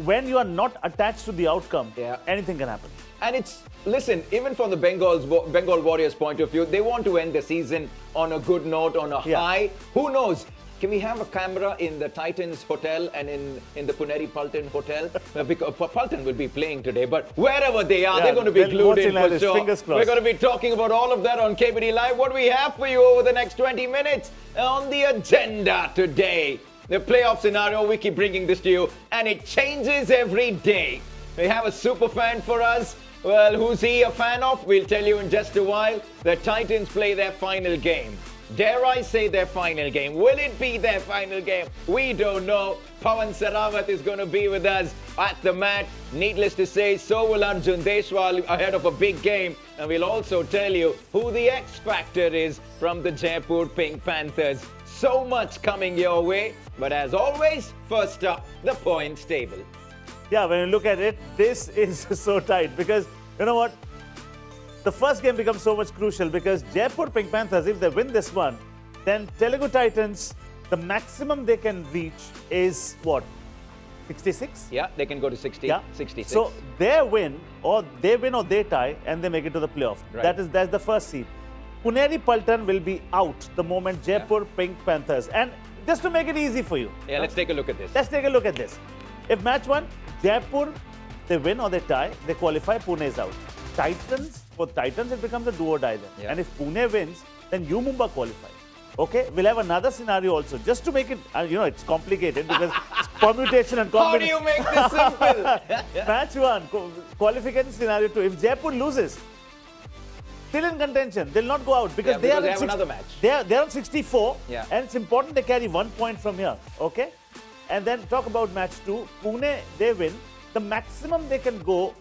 when you are not attached to the outcome, anything can happen. And it's, listen, even from the Bengal Warriors point of view, they want to end the season on a good note, on a high. Who knows? Can we have a camera in the Titans hotel and in the Puneri Paltan hotel? Because Paltan will be playing today, but wherever they are, they're going to be glued in for sure. We're going to be talking about all of that on Kabaddi Live. What do we have for you over the next 20 minutes on the agenda today? The playoff scenario, we keep bringing this to you, and it changes every day. We have a super fan for us. Well, who's he a fan of? We'll tell you in just a while. The Titans play their final game. Dare I say their final game? Will it be their final game? We don't know. Pawan Sarawat is going to be with us at the mat. Needless to say, so will Arjun Deshwal ahead of a big game. And we'll also tell you who the X Factor is from the Jaipur Pink Panthers. So much coming your way. But as always, first up, the points table. Yeah, when you look at it, this is so tight because, you know what? The first game becomes so much crucial because Jaipur Pink Panthers, if they win this one, then Telugu Titans, the maximum they can reach is what? 66? Yeah, they can go to 60, 66. So they win or they tie and they make it to the playoff. Right. That's the first seed. Puneri Paltan will be out the moment Jaipur Pink Panthers. And just to make it easy for you. Yeah, let's take a look at this. Let's take a look at this. If match 1, Jaipur, they win or they tie, they qualify, Pune is out. For Titans, it becomes a do or die then. Yeah. And if Pune wins, then U Mumbai qualify. Okay, we'll have another scenario also, just to make it, it's complicated because it's permutation and combination. How do you make this simple? Match 1, qualification scenario 2. If Jaipur loses, still in contention, they'll not go out because they have another match. They're on 64, and it's important they carry 1 point from here. Okay, and then talk about match 2. Pune, they win. The maximum they can go,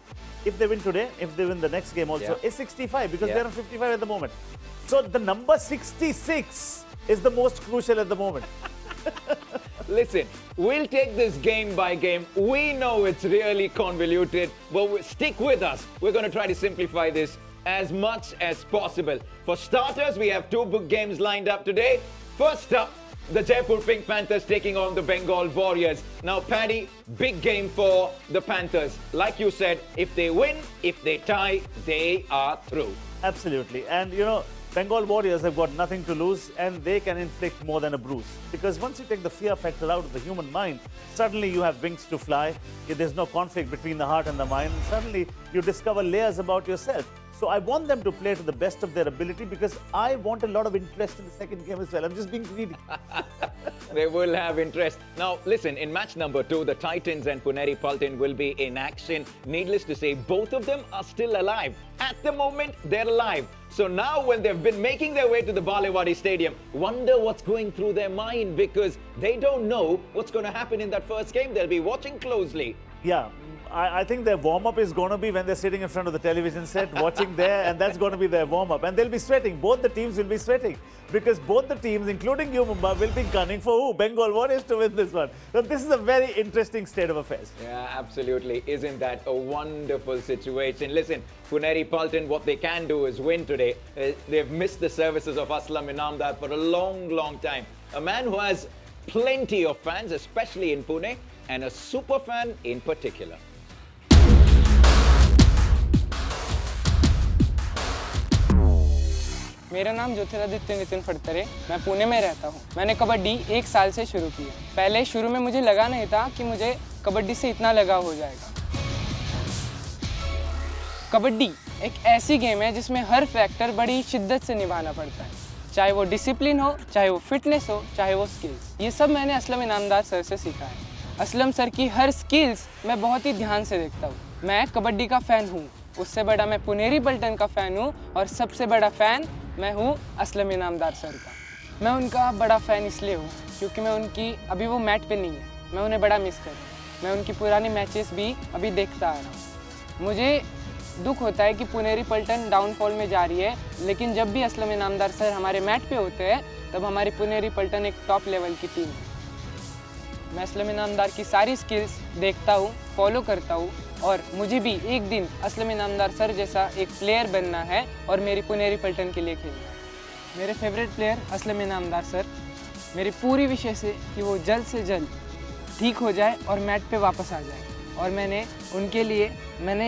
if they win today, if they win the next game also, is 65 because they're on 55 at the moment. So the number 66 is the most crucial at the moment. Listen, we'll take this game by game. We know it's really convoluted, but stick with us. We're going to try to simplify this as much as possible. For starters, we have 2 big games lined up today. First up, the Jaipur Pink Panthers taking on the Bengal Warriors. Now, Paddy, big game for the Panthers. Like you said, if they win, if they tie, they are through. Absolutely. And, Bengal Warriors have got nothing to lose and they can inflict more than a bruise. Because once you take the fear factor out of the human mind, suddenly you have wings to fly. There's no conflict between the heart and the mind. And suddenly you discover layers about yourself. So I want them to play to the best of their ability because I want a lot of interest in the second game as well. I'm just being greedy. They will have interest. Now, listen, in match number 2, the Titans and Puneri Paltan will be in action. Needless to say, both of them are still alive. At the moment, they're alive. So now when they've been making their way to the Balewadi Stadium, wonder what's going through their mind because they don't know what's going to happen in that first game. They'll be watching closely. Yeah. I think their warm-up is going to be when they're sitting in front of the television set, watching there, and that's going to be their warm-up. And they'll be sweating. Both the teams will be sweating because both the teams, including U Mumbai, will be gunning for who? Bengal Warriors to win this one. So this is a very interesting state of affairs. Yeah, absolutely. Isn't that a wonderful situation? Listen, Puneri Paltan, what they can do is win today. They've missed the services of Aslam Inamdar for a long, long time. A man who has plenty of fans, especially in Pune, and a super fan in particular. मेरा नाम ज्योतिरादित्य नितिन फड़तरे, मैं पुणे में रहता हूँ। मैंने कबड्डी 1 साल से शुरू की है। पहले शुरू में मुझे लगा नहीं था कि मुझे कबड्डी से इतना लगाव हो जाएगा। कबड्डी एक ऐसी गेम है जिसमें हर फैक्टर बड़ी शिद्दत से निभाना पड़ता है, चाहे वो डिसिप्लिन हो, चाहे वो फिटनेस हो, चाहे वो स्किल्स। ये सब मैंने असलम इनामदार सर से सीखा है। असलम सर की हर स्किल्स मैं बहुत ही ध्यान से देखता हूँ। मैं कबड्डी का फ़ैन हूँ, उससे बड़ा मैं पुनेरी पल्टन का फ़ैन हूँ और सबसे बड़ा फ़ैन मैं हूँ असलम इनामदार सर का। मैं उनका बड़ा फ़ैन इसलिए हूँ क्योंकि मैं उनकी अभी वो मैट पे नहीं है, मैं उन्हें बड़ा मिस कर रहा हूँ। मैं उनकी पुरानी मैचेस भी अभी देखता आ रहा हूँ। मुझे दुख होता है कि पुनेरी पल्टन डाउनफॉल में जा रही है, लेकिन जब भी असलम इनामदार सर हमारे मैट पे होते हैं तब हमारी पुनेरी पल्टन एक टॉप लेवल की टीम है। मैं असलम इनामदार की सारी स्किल्स देखता हूँ, फॉलो करता हूँ और मुझे भी एक दिन असलम इनामदार सर जैसा एक प्लेयर बनना है और मेरी पुनेरी पल्टन के लिए खेलना है। मेरे favourite player Aslam Inamdar sir, मेरी पूरी विशेष है कि वो जल्द से जल्द ठीक हो जाए और मैट पे वापस आ जाए। और मैंने उनके लिए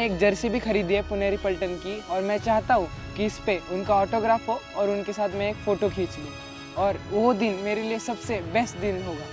एक जर्सी भी खरीदी है पुनेरी पल्टन की और मैं चाहता हूँ कि इस पे उनका ऑटोग्राफ हो और उनके साथ मैं एक फ़ोटो खींच लूँ और वो दिन मेरे लिए सबसे बेस्ट दिन होगा.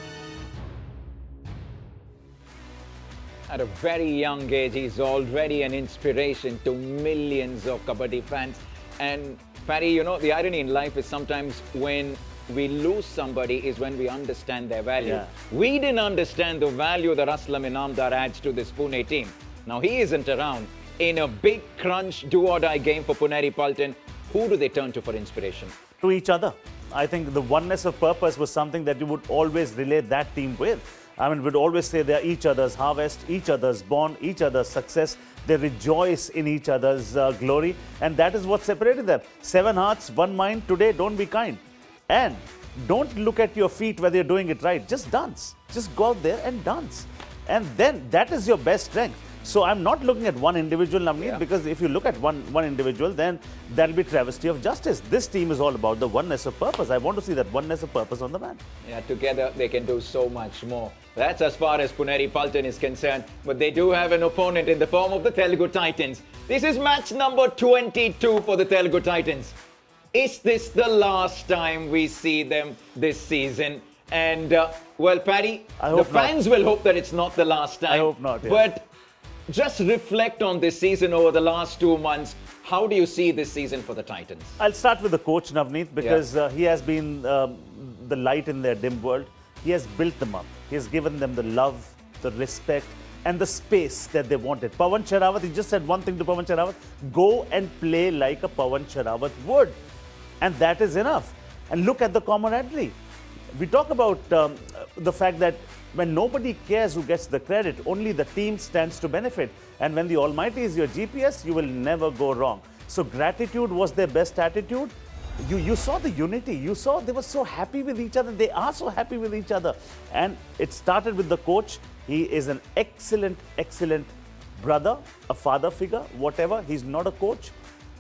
At a very young age, he's already an inspiration to millions of Kabaddi fans. And Paddy, you know, the irony in life is sometimes when we lose somebody is when we understand their value. Yeah. We didn't understand the value that Aslam Inamdar adds to this Pune team. Now he isn't around. In a big crunch, do-or-die game for Puneri Paltan, who do they turn to for inspiration? To each other. I think the oneness of purpose was something that you would always relate that team with. I mean, we'd always say they're each other's harvest, each other's bond, each other's success. They rejoice in each other's glory. And that is what separated them. 7 hearts, 1 mind. Today, don't be kind. And don't look at your feet whether you're doing it right. Just dance. Just go out there and dance. And then that is your best strength. So I'm not looking at one individual, Navneet, because if you look at one individual, then that'll be travesty of justice. This team is all about the oneness of purpose. I want to see that oneness of purpose on the mat. Yeah, together they can do so much more. That's as far as Puneri Paltan is concerned. But they do have an opponent in the form of the Telugu Titans. This is match number 22 for the Telugu Titans. Is this the last time we see them this season? And, well, Paddy, the fans will hope that it's not the last time. I hope not, yeah. But just reflect on this season over the last 2 months. How do you see this season for the Titans? I'll start with the coach, Navneet, because he has been the light in their dim world. He has built them up. He has given them the love, the respect, and the space that they wanted. Pawan Sherawat, he just said one thing to Pawan Sherawat: go and play like a Pawan Sherawat would. And that is enough. And look at the camaraderie. We talk about the fact that when nobody cares who gets the credit, only the team stands to benefit. And when the Almighty is your GPS, you will never go wrong. So gratitude was their best attitude. You saw the unity. You saw they were so happy with each other. They are so happy with each other. And it started with the coach. He is an excellent, excellent brother, a father figure, whatever. He's not a coach.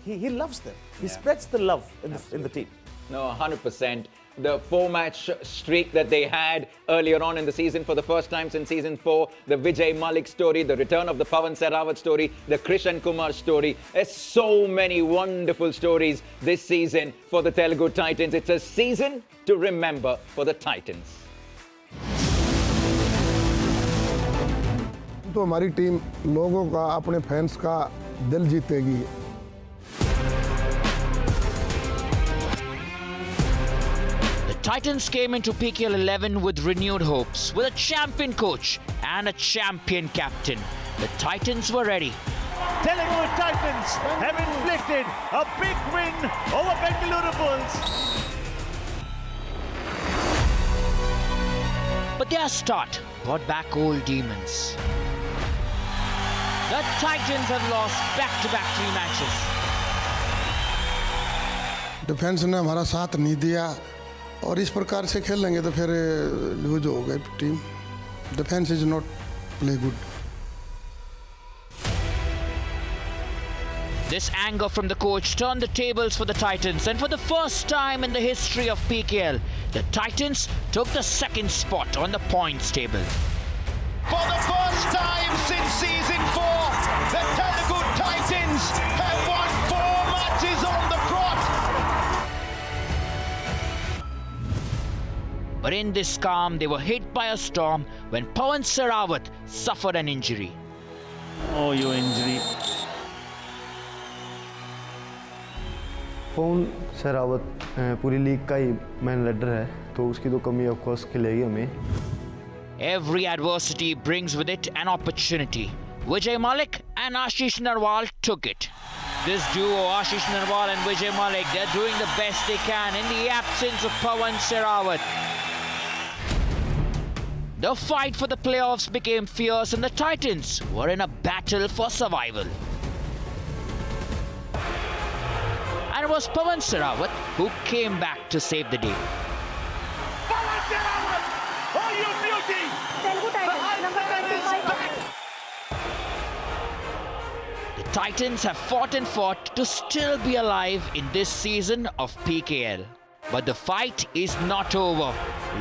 He loves them. He spreads the love in the team. No, 100%. The 4-match streak that they had earlier on in the season for the first time since season 4, the Vijay Malik story, the return of the Pawan Sherawat story, the Krishan Kumar story. There's so many wonderful stories this season for the Telugu Titans. It's a season to remember for the Titans. तो हमारी team लोगों का, अपने fans का दिल जीतेगी. Titans came into PKL 11 with renewed hopes, with a champion coach and a champion captain. The Titans were ready. Telugu Titans have inflicted a big win over Bengal Warriorz. But their start brought back old demons. The Titans have lost back-to-back 3 matches. Defence ने हमारा साथ नहीं दिया और इस प्रकार से खेलेंगे तो फिर लूज हो गई team. Defence is not play good. This anger from the coach turned the tables for the Titans, and for the first time in the history of PKL, the Titans took the second spot on the points table. For the first time since season 4, the Telugu Titans have won 4 matches on the trot. But in this calm, they were hit by a storm when Pawan Sherawat suffered an injury. Oh, your injury. पवन शेरावत पूरी league का ही man leader है, तो उसकी तो कमी of course खिलेगी हमें. Every adversity brings with it an opportunity. Vijay Malik and Ashish Narwal took it. This duo, Ashish Narwal and Vijay Malik, they're doing the best they can in the absence of Pawan Sherawat. The fight for the playoffs became fierce and the Titans were in a battle for survival. And it was Pawan Sherawat who came back to save the day. Pawan Sherawat! Oh, you beauty! Telugu Titans, number 25. The Titans have fought and fought to still be alive in this season of PKL. But the fight is not over.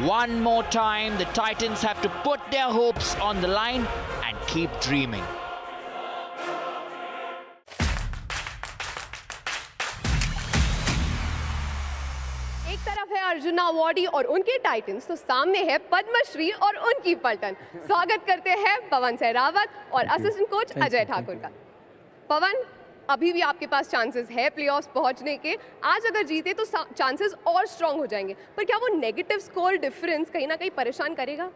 One more time, the Titans have to put their hopes on the line and keep dreaming. एक तरफ है Arjun awardee और उनके titans, तो सामने है पद्मश्री और उनकी पलटन। स्वागत करते हैं पवन सहरावत और असिस्टेंट कोच अजय ठाकुर का। पवन, अभी भी आपके पास चांसेस है प्लेऑफ्स पहुंचने के। आज अगर जीते तो चांसेस और स्ट्रांग हो जाएंगे, पर क्या वो नेगेटिव स्कोर डिफरेंस कहीं ना कहीं परेशान करेगा?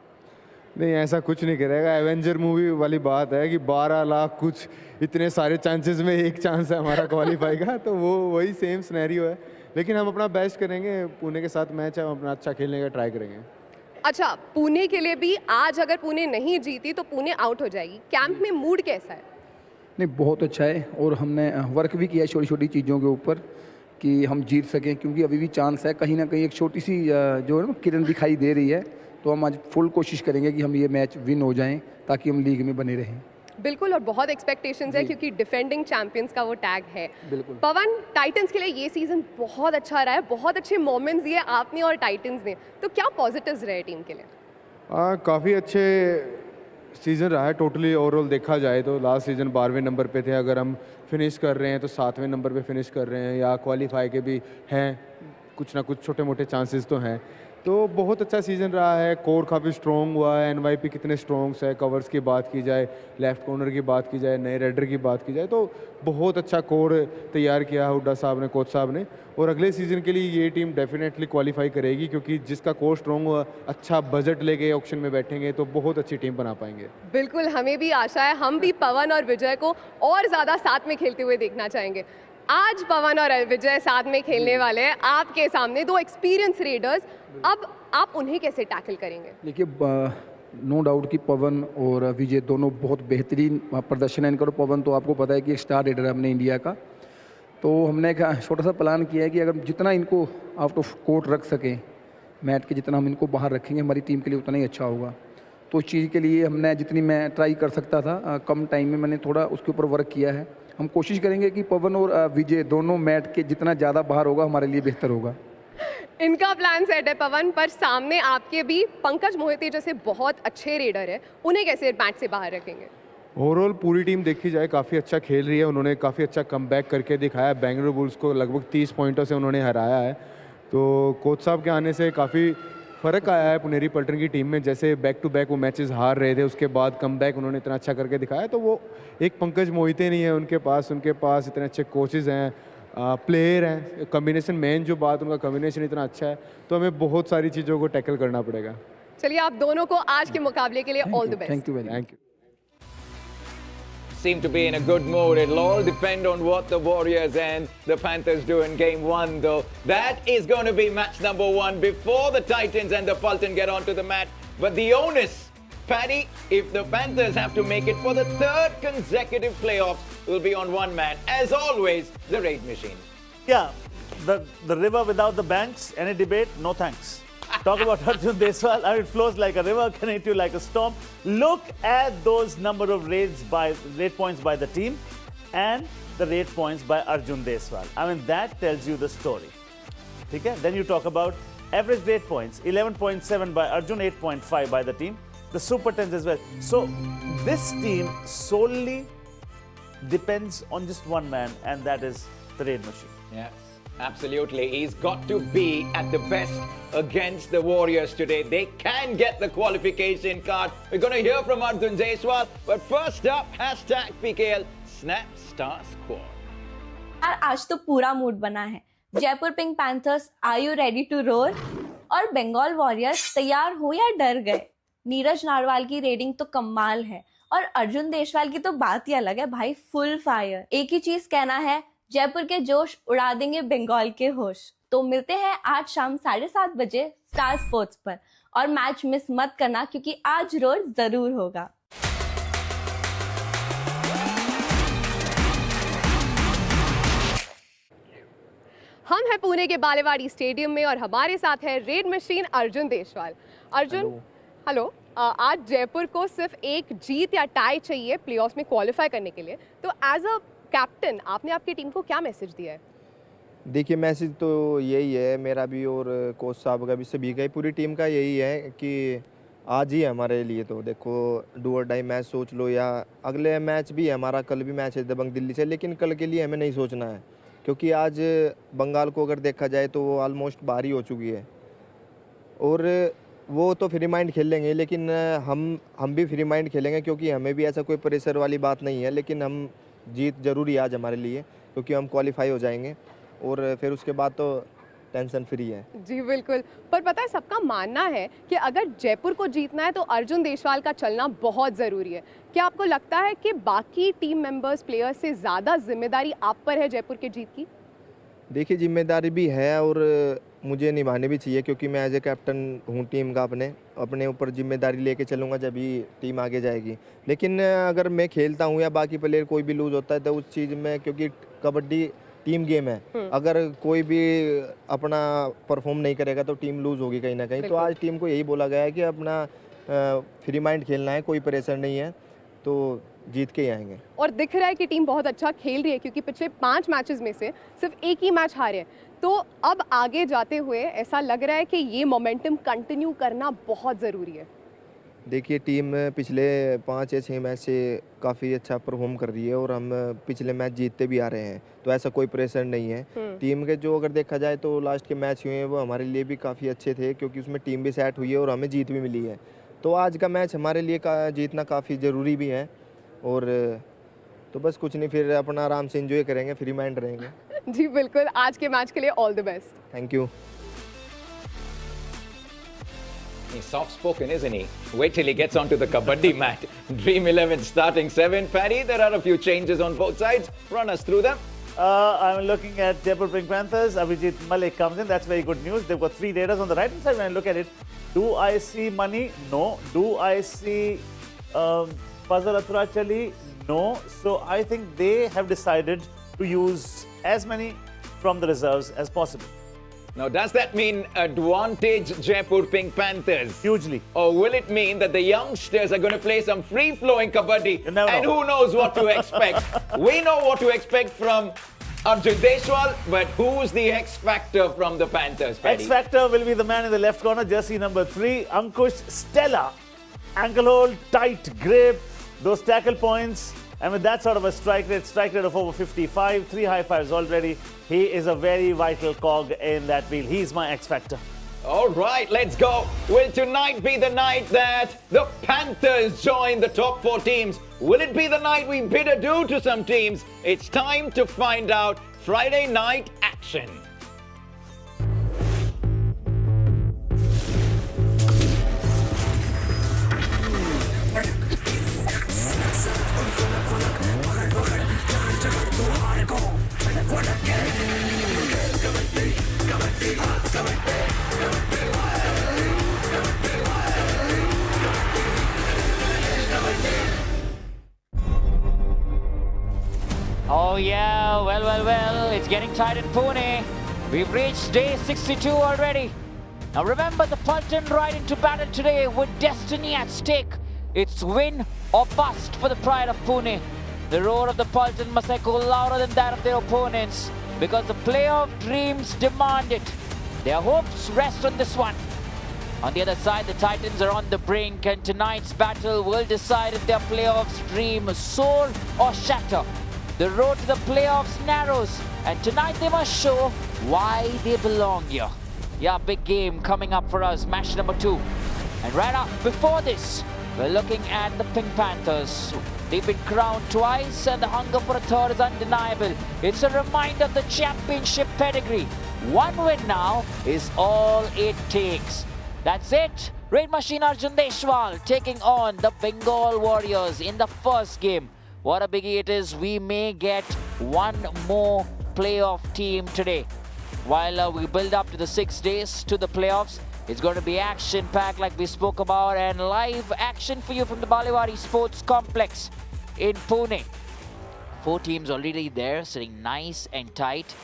नहीं, ऐसा कुछ नहीं करेगा। एवेंजर मूवी वाली बात है कि 12 लाख कुछ इतने सारे चांसेस में एक चांस है हमारा क्वालिफाई का, तो वो वही सेम सिनेरियो है। लेकिन हम अपना बेस्ट करेंगे। पुणे के साथ मैच है, हम अपना अच्छा खेलने का ट्राई करेंगे। अच्छा, पुणे के लिए भी आज अगर पुणे नहीं जीती तो पुणे आउट हो जाएगी। कैंप में मूड कैसा है? नहीं, बहुत अच्छा है और हमने वर्क भी किया छोटी छोटी चीज़ों के ऊपर कि हम जीत सकें, क्योंकि अभी भी चांस है। कहीं ना कहीं एक छोटी सी जो है ना किरण दिखाई दे रही है, तो हम आज फुल कोशिश करेंगे कि हम ये मैच विन हो जाएं ताकि हम लीग में बने रहें। बिल्कुल, और बहुत एक्सपेक्टेशंस है क्योंकि डिफेंडिंग चैंपियंस का वो टैग है। बिल्कुल। पवन, टाइटंस के लिए ये सीजन बहुत अच्छा रहा है, बहुत अच्छे मोमेंट्स दिए आपने और टाइटंस ने, तो क्या पॉजिटिव्स रहे टीम के लिए? काफ़ी अच्छे सीज़न रहा है टोटली ओवरऑल देखा जाए तो। लास्ट सीज़न 12वें नंबर पे थे, अगर हम फिनिश कर रहे हैं तो 7वें नंबर पे फिनिश कर रहे हैं, या क्वालिफाई के भी हैं कुछ ना कुछ छोटे मोटे चांसेस तो हैं। तो बहुत अच्छा सीज़न रहा है। कोर काफ़ी स्ट्रॉन्ग हुआ है। एनवाईपी कितने स्ट्रॉन्ग्स है, कवर्स की बात की जाए, लेफ्ट कॉर्नर की बात की जाए, नए रेडर की बात की जाए, तो बहुत अच्छा कोर तैयार किया है हुड्डा साहब ने, कोच साहब ने। और अगले सीज़न के लिए ये टीम डेफिनेटली क्वालिफाई करेगी, क्योंकि जिसका कोर स्ट्रॉन्ग हुआ, अच्छा बजट लेके ऑक्शन में बैठेंगे तो बहुत अच्छी टीम बना पाएंगे। बिल्कुल, हमें भी आशा है। हम भी पवन और विजय को और ज़्यादा साथ में खेलते हुए देखना चाहेंगे। आज पवन और विजय साथ में खेलने वाले हैं आपके सामने, दो एक्सपीरियंस रेडर्स। अब आप उन्हें कैसे टैकल करेंगे? देखिए, नो डाउट कि पवन और विजय दोनों बहुत बेहतरीन प्रदर्शन है इनका। और पवन तो आपको पता है कि एक स्टार रेडर है अपने इंडिया का। तो हमने एक छोटा सा प्लान किया है कि अगर जितना इनको आउट ऑफ कोर्ट रख सकें मैट के, जितना हम इनको बाहर रखेंगे हमारी टीम के लिए उतना ही अच्छा होगा। तो उस चीज़ के लिए हमने जितनी मैं ट्राई कर सकता था कम टाइम में, मैंने थोड़ा उसके ऊपर वर्क किया है। हम कोशिश करेंगे कि पवन और विजय दोनों मैट के जितना ज़्यादा बाहर होगा हमारे लिए बेहतर होगा। इनका प्लान सेट है पवन, पर सामने आपके भी पंकज मोहिते जैसे बहुत अच्छे रेडर है, उन्हें कैसे मैच से बाहर रखेंगे? ओवरऑल पूरी टीम देखी जाए काफ़ी अच्छा खेल रही है। उन्होंने काफ़ी अच्छा कमबैक करके दिखाया। बेंगलुरु बुल्स को लगभग 30 पॉइंटों से उन्होंने हराया है। तो कोच साहब के आने से काफ़ी फ़र्क आया है पुनेरी पलटन की टीम में। जैसे बैक टू बैक वो मैचेस हार रहे थे, उसके बाद कमबैक उन्होंने इतना अच्छा करके दिखाया। तो वो एक पंकज मोहिते नहीं है उनके पास इतने अच्छे कोचेज़ हैं, प्लेयर हैं, कम्बिनेशन मेन जो बात, उनका कम्बिनेशन इतना अच्छा है। तो हमें बहुत सारी चीज़ों को टैकल करना पड़ेगा। चलिए, आप दोनों को आज के मुकाबले के लिए all the best. Thank you very much. Thank you. Seem to be in a good mood. It'll all depend on what the Warriors and the Panthers do in game one, though. That is going to be match number one before the Titans and the Pulton get onto the mat. But the onus, Paddy, if the Panthers have to make it for the third consecutive playoffs, will be on one man. As always, the Raid Machine. Yeah, the river without the banks, any debate? No thanks. Talk about Arjun Deswal. It flows like a river, can hit you like a storm. Look at those number of rate points by the team and the rate points by Arjun Deswal. I mean, that tells you the story. Okay? Then you talk about average rate points, 11.7 by Arjun, 8.5 by the team. The super tens as well. So this team solely depends on just one man, and that is the Raid Machine. Yeah. Absolutely. He's got to be at the best against the Warriors today. They can get the qualification card. We're going to hear from Arjun Deswal. But first up, #PKL Snap Star Squad. आज तो पूरा मूड बना है। Jaipur Pink Panthers, are you ready to roar? और Bengal warriors, तैयार हो या डर गए? नीरज नारवाल की रेडिंग तो कमाल है और अर्जुन देशवाल की तो बात ही अलग है भाई, फुल फायर। एक ही चीज कहना है, जयपुर के जोश उड़ा देंगे बंगाल के होश। तो मिलते हैं आज शाम 7:30 बजे स्टार स्पोर्ट्स पर, और मैच मिस मत करना क्योंकि आज रोर जरूर होगा। हम हैं पुणे के बालेवाड़ी स्टेडियम में और हमारे साथ है red machine Arjun Deswal. Arjun, hello. आज जयपुर को सिर्फ एक जीत या टाई चाहिए प्लेऑफ्स में क्वालिफाई करने के लिए, तो एज अ कैप्टन आपने आपकी टीम को क्या मैसेज दिया है? देखिए, मैसेज तो यही है मेरा भी और कोच साहब का भी, सभी का ही, पूरी टीम का यही है कि आज ही है हमारे लिए। तो देखो डू और डाई मैच सोच लो, या अगले मैच भी है हमारा, कल भी मैच है दबंग दिल्ली से, लेकिन कल के लिए हमें नहीं सोचना है, क्योंकि आज बंगाल को अगर देखा जाए तो वो ऑलमोस्ट बाहर ही हो चुकी है, और वो तो फ्री माइंड खेल लेंगे, लेकिन हम भी फ्री माइंड खेलेंगे, क्योंकि हमें भी ऐसा कोई प्रेशर वाली बात नहीं है। लेकिन हम जीत जरूरी है आज हमारे लिए, क्योंकि हम क्वालिफाई हो जाएंगे और फिर उसके बाद तो टेंशन फ्री है। जी बिल्कुल, पर पता है सबका मानना है कि अगर जयपुर को जीतना है तो अर्जुन देशवाल का चलना बहुत ज़रूरी है। क्या आपको लगता है कि बाकी टीम मेंबर्स प्लेयर्स से ज़्यादा जिम्मेदारी आप पर है जयपुर के जीत की? देखिए जिम्मेदारी भी है और मुझे निभानी भी चाहिए, क्योंकि मैं एज ए कैप्टन हूँ टीम का, अपने ऊपर जिम्मेदारी लेके चलूँगा जब भी टीम आगे जाएगी। लेकिन अगर मैं खेलता हूँ या बाकी प्लेयर कोई भी लूज़ होता है तो उस चीज़ में, क्योंकि कबड्डी टीम गेम है, अगर कोई भी अपना परफॉर्म नहीं करेगा तो टीम लूज़ होगी कहीं ना कहीं। तो आज टीम को यही बोला गया है कि अपना फ्री माइंड खेलना है, कोई प्रेशर नहीं है, तो जीत के ही आएंगे। और दिख रहा है कि टीम बहुत अच्छा खेल रही है, क्योंकि पिछले 5 मैचेस में से सिर्फ एक ही मैच हारे हैं। तो अब आगे जाते हुए ऐसा लग रहा है कि ये मोमेंटम कंटिन्यू करना बहुत ज़रूरी है। देखिए टीम पिछले 5 या 6 मैच से काफ़ी अच्छा परफॉर्म कर रही है, और हम पिछले मैच जीतते भी आ रहे हैं, तो ऐसा कोई प्रेशर नहीं है। टीम के जो अगर देखा जाए तो लास्ट के मैच हुए हैं वो हमारे लिए भी काफ़ी अच्छे थे, क्योंकि उसमें टीम भी सेट हुई है और हमें जीत भी मिली है। तो आज का मैच हमारे लिए जीतना काफ़ी ज़रूरी भी है, और तो बस कुछ नहीं, फिर अपना आराम से एंजॉय करेंगे, फ्री माइंड रहेंगे। जी बिल्कुल, आज के मैच के लिए all the best. Thank you. He's soft-spoken, isn't he? Wait till he gets onto the Kabaddi mat. Dream 11 starting 7. Paddy, there are a few changes on both sides. Run us through them. I'm looking at Jaipur Pink Panthers. Abhijit Malik comes in. That's very good news. They've got 3 raiders on the right hand side. When I look at it, do I see money? No. Do I see Fazal Atrachali? No. So I think they have decided to use as many from the reserves as possible. Now, does that mean advantage Jaipur Pink Panthers? Hugely. Or will it mean that the youngsters are going to play some free-flowing kabaddi? You never And know. who knows what to expect? We know what to expect from Arjun Deshwal, but who's the X factor from the Panthers, Paddy? X factor will be the man in the left corner, jersey number 3, Ankush Stella. Ankle hold, tight grip, those tackle points. And with that sort of a strike rate of over 55, 3 high fives already, he is a very vital cog in that wheel. He's my X factor. All right, let's go. Will tonight be the night that the Panthers join the top 4 teams? Will it be the night we bid adieu to some teams? It's time to find out. Friday night action. Oh yeah, well, it's getting tight in Pune. We've reached day 62 already. Now remember the Pulton ride into battle today with destiny at stake. It's win or bust for the pride of Pune. The roar of the Pulton must echo louder than that of their opponents, because the playoff dreams demand it. Their hopes rest on this one. On the other side, the Titans are on the brink, and tonight's battle will decide if their playoffs dream soar or shatter. The road to the playoffs narrows, and tonight they must show why they belong here. Yeah, big game coming up for us, match number 2. And right up before this, we're looking at the Pink Panthers. They've been crowned twice, and the hunger for a third is undeniable. It's a reminder of the championship pedigree. One win now is all it takes. That's it. Raid Machine Arjun Deshwal taking on the Bengal Warriors in the first game. What a biggie it is. We may get one more playoff team today. While we build up to the 6 days to the playoffs, it's going to be action-packed like we spoke about, and live action for you from the Baliwadi Sports Complex in Pune. 4 teams already there, sitting nice and tight.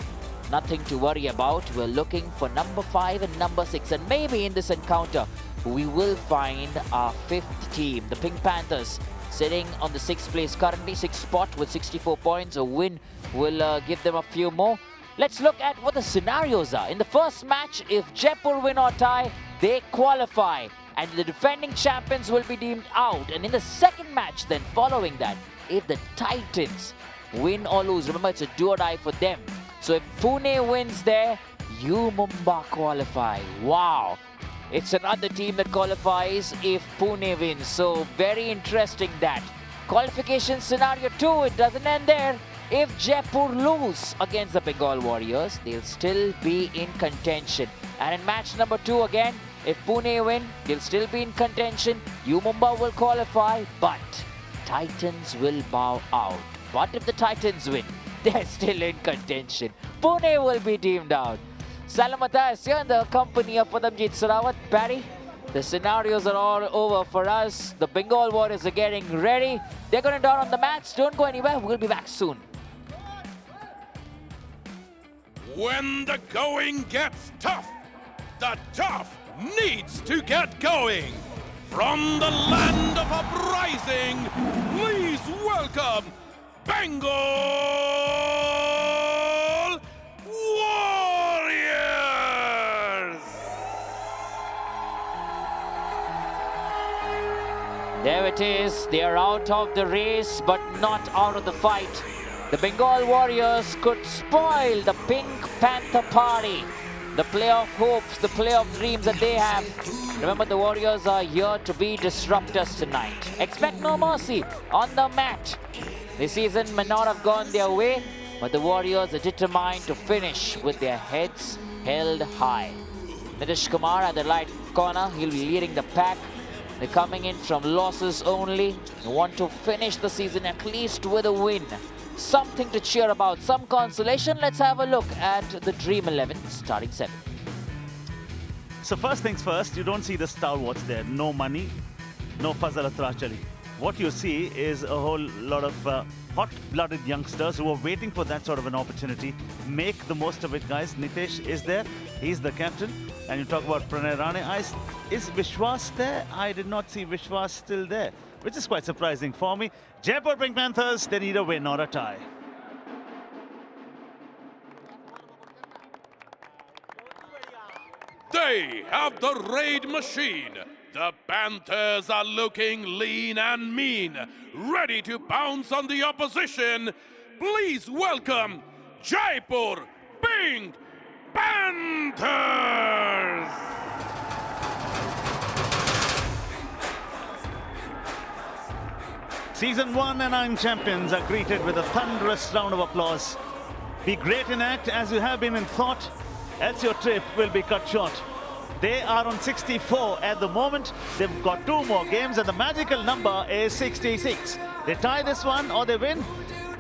Nothing to worry about. We're looking for number 5 and number 6, and maybe in this encounter, we will find our 5th team, the Pink Panthers, sitting on the 6th place currently, 6th spot with 64 points. A win will give them a few more. Let's look at what the scenarios are. In the first match, if Jaipur win or tie, they qualify. and the defending champions will be deemed out. And in the second match then following that, if the Titans win or lose, remember it's a do or die for them. So if Pune wins there, U Mumbai qualify. Wow. It's another team that qualifies if Pune wins. So very interesting that. Qualification scenario 2, it doesn't end there. If Jaipur lose against the Bengal Warriors, they'll still be in contention. And in match number 2 again, if Pune win, they'll still be in contention. U Mumbai will qualify, but Titans will bow out. But if the Titans win, they're still in contention. Pune will be deemed out. Salamatas, you're in the company of Padamjit Sarawat. Barry, the scenarios are all over for us. The Bengal Warriors are getting ready. They're going down on the mats. Don't go anywhere. We'll be back soon. When the going gets tough, the tough needs to get going. From the land of uprising, please welcome Bengal Warriors! There it is. They are out of the race, but not out of the fight. The Bengal Warriors could spoil the Pink Panther party. The playoff hopes, the playoff dreams that they have. Remember, the Warriors are here to be disruptors tonight. Expect no mercy on the mat. This season may not have gone their way, but the Warriors are determined to finish with their heads held high. Nitish Kumar at the right corner, he'll be leading the pack. They're coming in from losses only. They want to finish the season at least with a win. Something to cheer about, some consolation. Let's have a look at the Dream 11 starting 7. So first things first, you don't see the stalwarts there. No money, no Fazal Atrachali. What you see is a whole lot of hot-blooded youngsters who are waiting for that sort of an opportunity. Make the most of it, guys. Nitesh is there. He's the captain. And you talk about Pranay Rane. Is Vishwas there? I did not see Vishwas still there, which is quite surprising for me. Jaipur Pink Panthers, they need a win or a tie. They have the raid machine. The Panthers are looking lean and mean, ready to pounce on the opposition. Please welcome Jaipur Pink Panthers! Season 1 and 9 champions are greeted with a thunderous round of applause. Be great in act as you have been in thought, else your trip will be cut short. They are on 64 at the moment. They've got 2 more games and the magical number is 66. They tie this one or they win.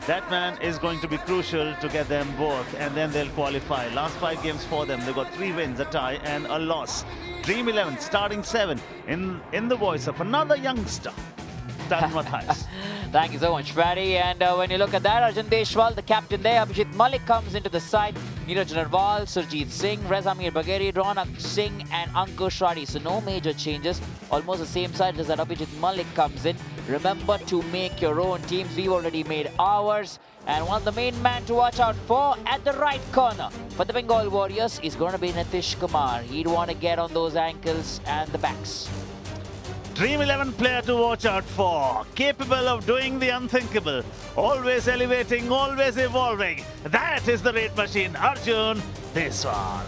That man is going to be crucial to get them both, and then they'll qualify. Last 5 games for them, they've got 3 wins, a tie and a loss. Dream 11 starting 7 in the voice of another youngster. Thank you so much, Freddy. And when you look at that, Arjun Deshwal, the captain there, Abhijit Malik comes into the side. Neeraj Narwal, Surjit Singh, Rezamir Bagheri, Ronak Singh and Ankush Radi. So no major changes. Almost the same side as that Abhijit Malik comes in. Remember to make your own teams. We've already made ours. And one of the main men to watch out for at the right corner for the Bengal Warriors is going to be Nitish Kumar. He'd want to get on those ankles and the backs. Dream 11 player to watch out for. Capable of doing the unthinkable. Always elevating, always evolving. That is the raid machine, Arjun Deshwal.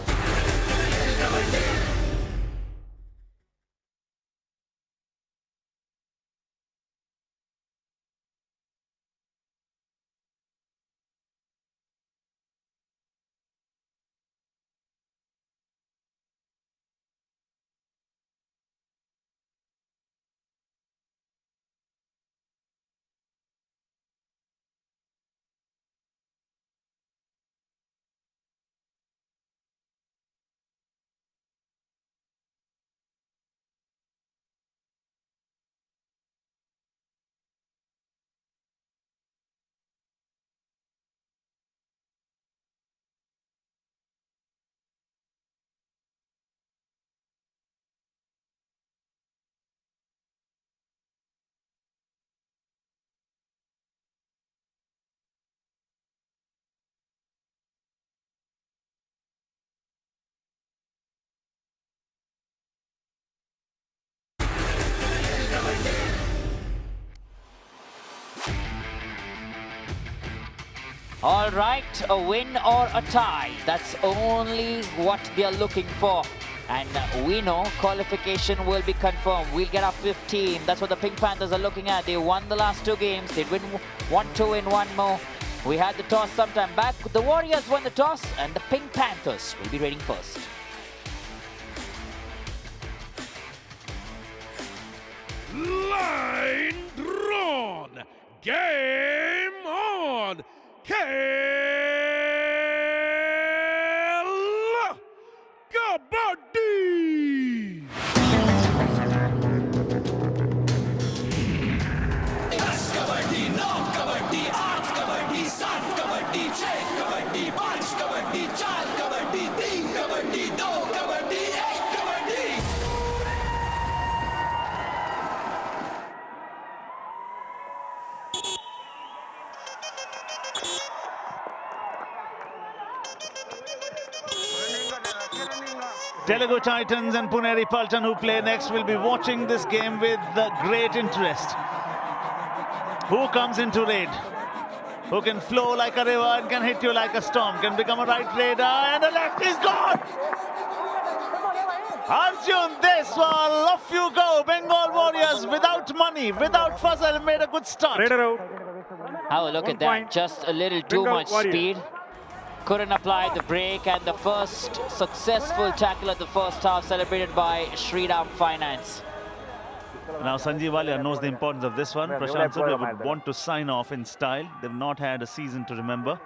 All right, a win or a tie. That's only what they are looking for. And we know qualification will be confirmed. We'll get our 5th team. That's what the Pink Panthers are looking at. They won the last 2 games. They'd want to win 1 more. We had the toss sometime back. The Warriors won the toss, and the Pink Panthers will be rating first. Line drawn. Game on. Kabaddi. Telugu Titans and Puneri Paltan, who play next, will be watching this game with great interest. Who comes into raid? Who can flow like a river and can hit you like a storm, can become a right raider, and the left is gone! Arjun, this one, off you go. Bengal Warriors without money, without fuzzle, made a good start. Raider out. Have a look at that, just a little too Bengal much Warriors. speed. Couldn't apply the break, and the first successful tackle of the first half celebrated by Sriram Finance. Now Sanjeev Walia knows the importance of this one. Prashant Surya would want to sign off in style. They've not had a season to remember.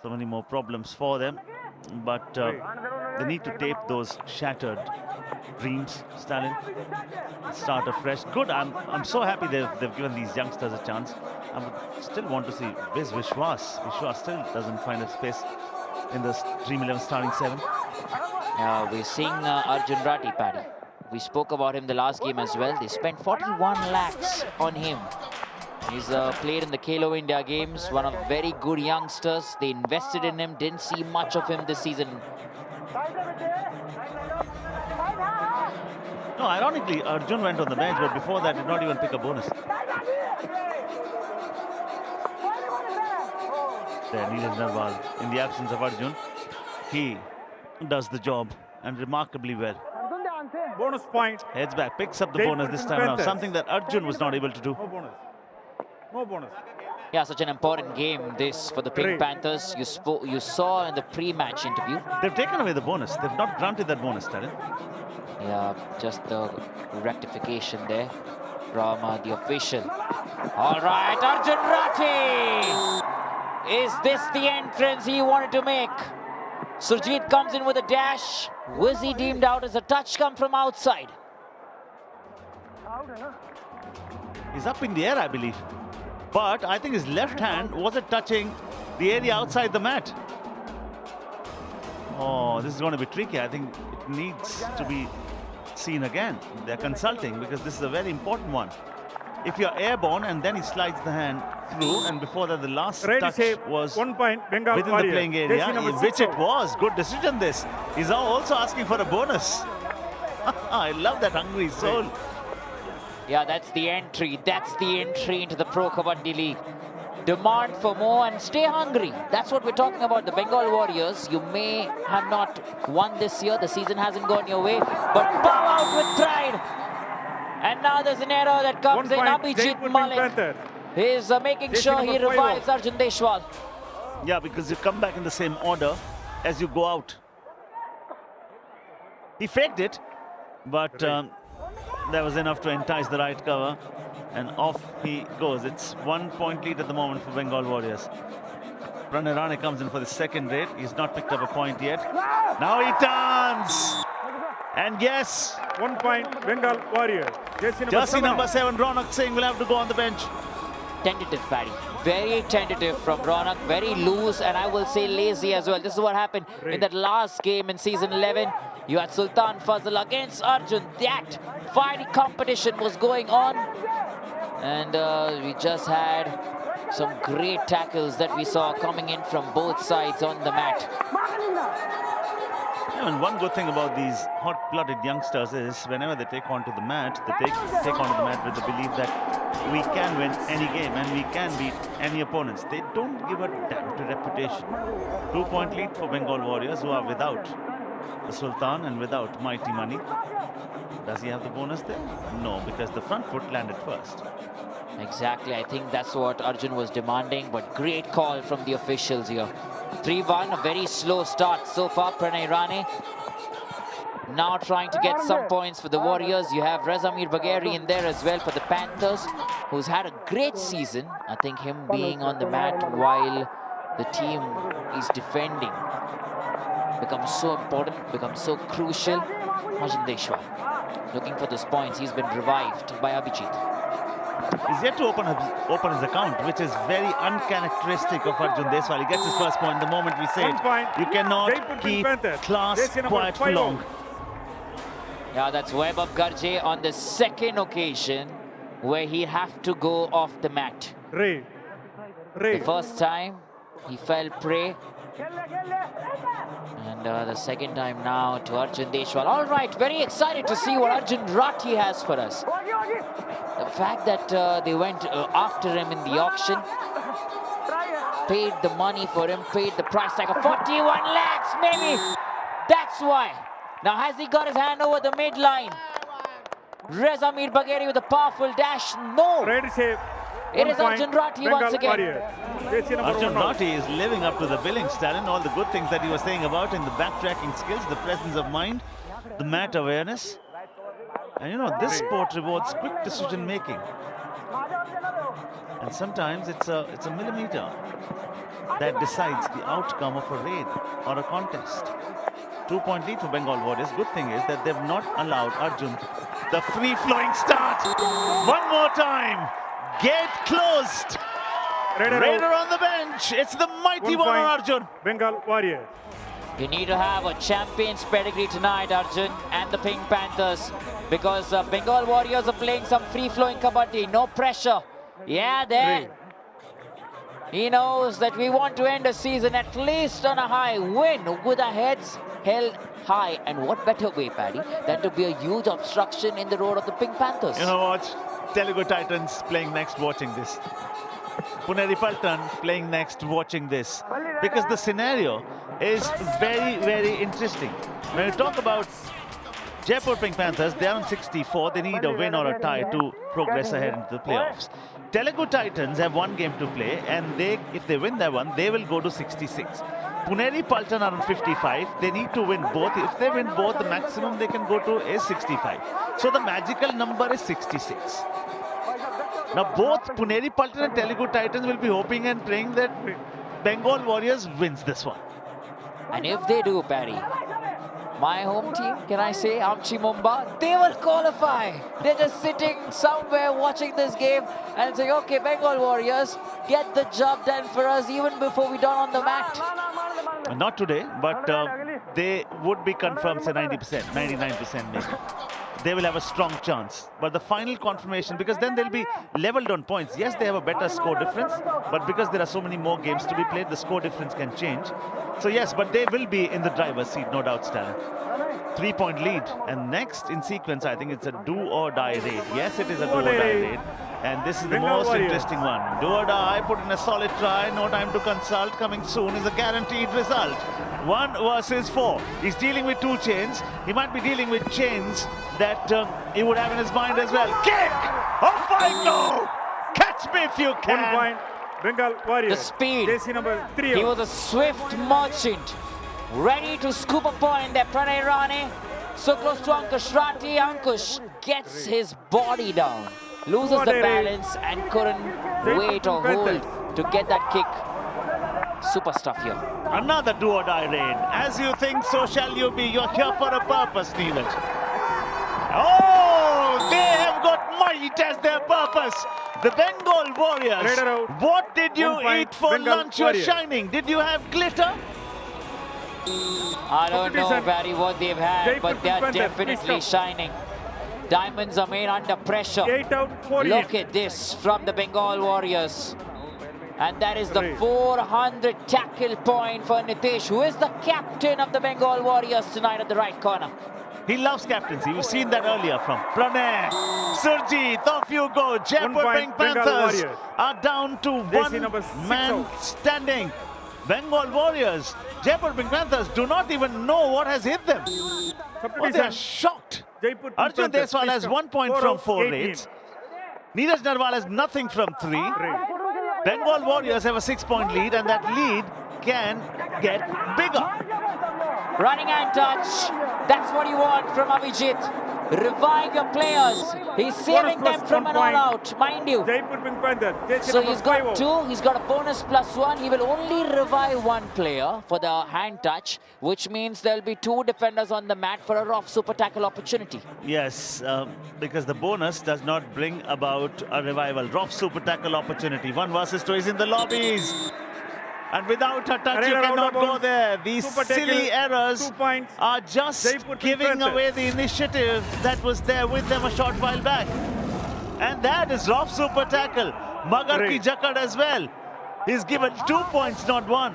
So many more problems for them. But they need to tape those shattered dreams, Stalin. Start afresh. Good. I'm so happy they've given these youngsters a chance. I would still want to see Viz Vishwas. Vishwas still doesn't find a space in the Dream 11 starting 7. We're seeing Arjun Rati, Paddy. We spoke about him the last game as well. They spent 41 lakhs on him. He's played in the Khelo India games, one of very good youngsters. They invested in him, didn't see much of him this season. No, ironically, Arjun went on the bench, but before that did not even pick a bonus. There, Neeraj Narwal, in the absence of Arjun, he does the job, and remarkably well. Bonus point. Heads back, picks up the Jaipur bonus this time around, Panthers. something that Arjun was not able to do. No bonus. No bonus. Yeah, such an important game this for the Pink Panthers. You saw in the pre-match interview. They've taken away the bonus. They've not granted that bonus, Talon. Yeah, just the rectification there from the official. All right, Arjun Rathi! Is this the entrance he wanted to make? Surjit comes in with a dash. Was he deemed out as a touch come from outside? He's up in the air, I believe. But I think his left hand wasn't touching the area outside the mat. Oh, this is going to be tricky. I think it needs to be seen again. They're consulting because this is a very important one. If you're airborne and then he slides the hand through, and before that the last touch was 1 point, Bengal within Warriors. the playing area, Jersey number which 6 it was. Good decision this. He's now also asking for a bonus. I love that hungry soul. Yeah, that's the entry. That's the entry into the Pro Kabaddi League. Demand for more and stay hungry. That's what we're talking about. The Bengal Warriors, you may have not won this year. The season hasn't gone your way. But bow out with pride. And now there's an error that comes in. Abhijit Malik is making sure he revives Arjun Deshwal. Yeah, because you come back in the same order as you go out. He faked it, but that was enough to entice the right cover. And off he goes. It's 1 point lead at the moment for Bengal Warriors. Pranay Rane comes in for the second raid. He's not picked up a point yet. Now he turns. And yes, 1 point, Bengal Warriors. Jersey number 7, Ronak Singh will have to go on the bench. Tentative, Paddy. Very tentative from Ronak. Very loose, and I will say lazy as well. This is what happened in that last game in season 11. You had Sultan Fazal against Arjun. That fiery competition was going on. And we just had some great tackles that we saw coming in from both sides on the mat. Yeah, and one good thing about these hot-blooded youngsters is whenever they take onto the mat, they take onto the mat with the belief that we can win any game and we can beat any opponents. They don't give a damn to reputation. 2-point lead for Bengal Warriors, who are without the Sultan and without Mighty Money. Does he have the bonus there? No, because the front foot landed first. Exactly, I think that's what Arjun was demanding, but great call from the officials here. 3-1, a very slow start so far. Pranay Rane now trying to get some points for the Warriors. You have Razamir Bagheri in there as well for the Panthers, who's had a great season. I think him being on the mat while the team is defending becomes so important, becomes so crucial. Arjun Deshwal looking for those points. He's been revived by Abhijit. He's yet to open his account, which is very uncharacteristic of Arjun Deshwal. He gets his first point the moment we say it. You cannot keep class quiet for long. Yeah, that's Vaibhav Garje on the second occasion where he have to go off the mat. The first time he fell prey. And the second time now to Arjun Deshwal. All right, very excited to see what Arjun Rathi has for us. The fact that they went after him in the auction, paid the money for him, paid the price tag of 41 lakhs, maybe. That's why. Now has he got his hand over the midline? Razamir Bagheri with a powerful dash. No. It is Arjun Rathi once again. Arjun Rathi is living up to the billing, Stalin. All the good things that he was saying about in the backtracking skills, the presence of mind, the mat awareness. And you know, this sport rewards quick decision making. And sometimes it's a millimeter that decides the outcome of a raid or a contest. 2-point lead for Bengal Warriors. Good thing is that they've not allowed Arjun the free-flowing start. One more time. Gate closed. Raider on the bench. It's the mighty one on Arjun. Bengal Warriors. You need to have a champion's pedigree tonight, Arjun, and the Pink Panthers, because Bengal Warriors are playing some free-flowing kabaddi, no pressure. Yeah, there. He knows that we want to end the season at least on a high, win with our heads held high. And what better way, Paddy, than to be a huge obstruction in the road of the Pink Panthers? You know what? Telugu Titans playing next, watching this. Puneri Paltan playing next, watching this. Because the scenario is very, very interesting. When you talk about Jaipur Pink Panthers, they are on 64. They need a win or a tie to progress ahead into the playoffs. Telugu Titans have one game to play, and if they win that one, they will go to 66. Puneri Paltan are on 55. They need to win both. If they win both, the maximum they can go to is 65. So the magical number is 66. Now both Puneri Paltan and Telugu Titans will be hoping and praying that Bengal Warriors wins this one. And if they do, Paddy, my home team, can I say, Amchi Mumba, they will qualify. They're just sitting somewhere watching this game and saying, okay, Bengal Warriors, get the job done for us even before we done on the mat. Not today, but they would be confirmed, say 90%, 99% maybe. They will have a strong chance. But the final confirmation, because then they'll be leveled on points. Yes, they have a better score difference, but because there are so many more games to be played, the score difference can change. So yes, but they will be in the driver's seat, no doubt, Stalin. 3-point lead. And next in sequence, I think it's a do-or-die raid. Yes, it is a do-or-die raid. And this is the most interesting one. Do or die, put in a solid try, no time to consult. Coming soon is a guaranteed result. 1 versus 4. He's dealing with 2 chains. He might be dealing with chains that he would have in his mind as well. Kick! Off I go! Catch me if you can! 1 point, Bengal Warriors. The speed. JC number 3. He was a swift merchant, ready to scoop a point there. Pranay Rane, so close to Ankush Rathi. Ankush gets his body down, loses the balance and couldn't wait or hold to get that kick. Super stuff here. Another do-or-die raid. As you think, so shall you be. You're here for a purpose, Neeraj. Oh, they have got might as their purpose. The Bengal Warriors. What did you eat for lunch? You're shining. Did you have glitter? I don't know, Barry, what they've had, but they are definitely shining. Diamonds are made under pressure. Look at this from the Bengal Warriors. And that is the 400 tackle point for Nitish, who is the captain of the Bengal Warriors tonight at the right corner. He loves captaincy. You've seen that earlier from Pranay. Surjeet, off you go. Jaipur Pink Bengal Panthers Warriors. are down to Jersey number 6 one man out. standing. Bengal Warriors, Jaipur Pink Panthers do not even know what has hit them. Oh, they are shocked. Jaipur Pink Arjun Panthers, Deswal has please 1 point 4 from out, 4 8 raids. Neeraj Narwal has nothing from 3. Bengal Warriors have a 6-point lead, and that lead can get bigger. Running hand touch. That's what you want from Avijit. Revive your players. He's saving them from an all-out, mind you. Jaipur Pink Panthers. Jersey So number he's 5 got out. 2. He's got a bonus +1. He will only revive 1 player for the hand touch, which means there'll be 2 defenders on the mat for a rough super tackle opportunity. Yes, because the bonus does not bring about a revival. Rough super tackle opportunity. 1 versus 2 is in the lobbies. And without a touch, you Arena cannot out of go bounds. there. These Super silly tackle, errors 2 points. are just Jaipur Pink giving Panthers. away the initiative that was there with them a short while back. And that is rough super tackle. Magar ki jakad as well. He's given 2 points, not 1.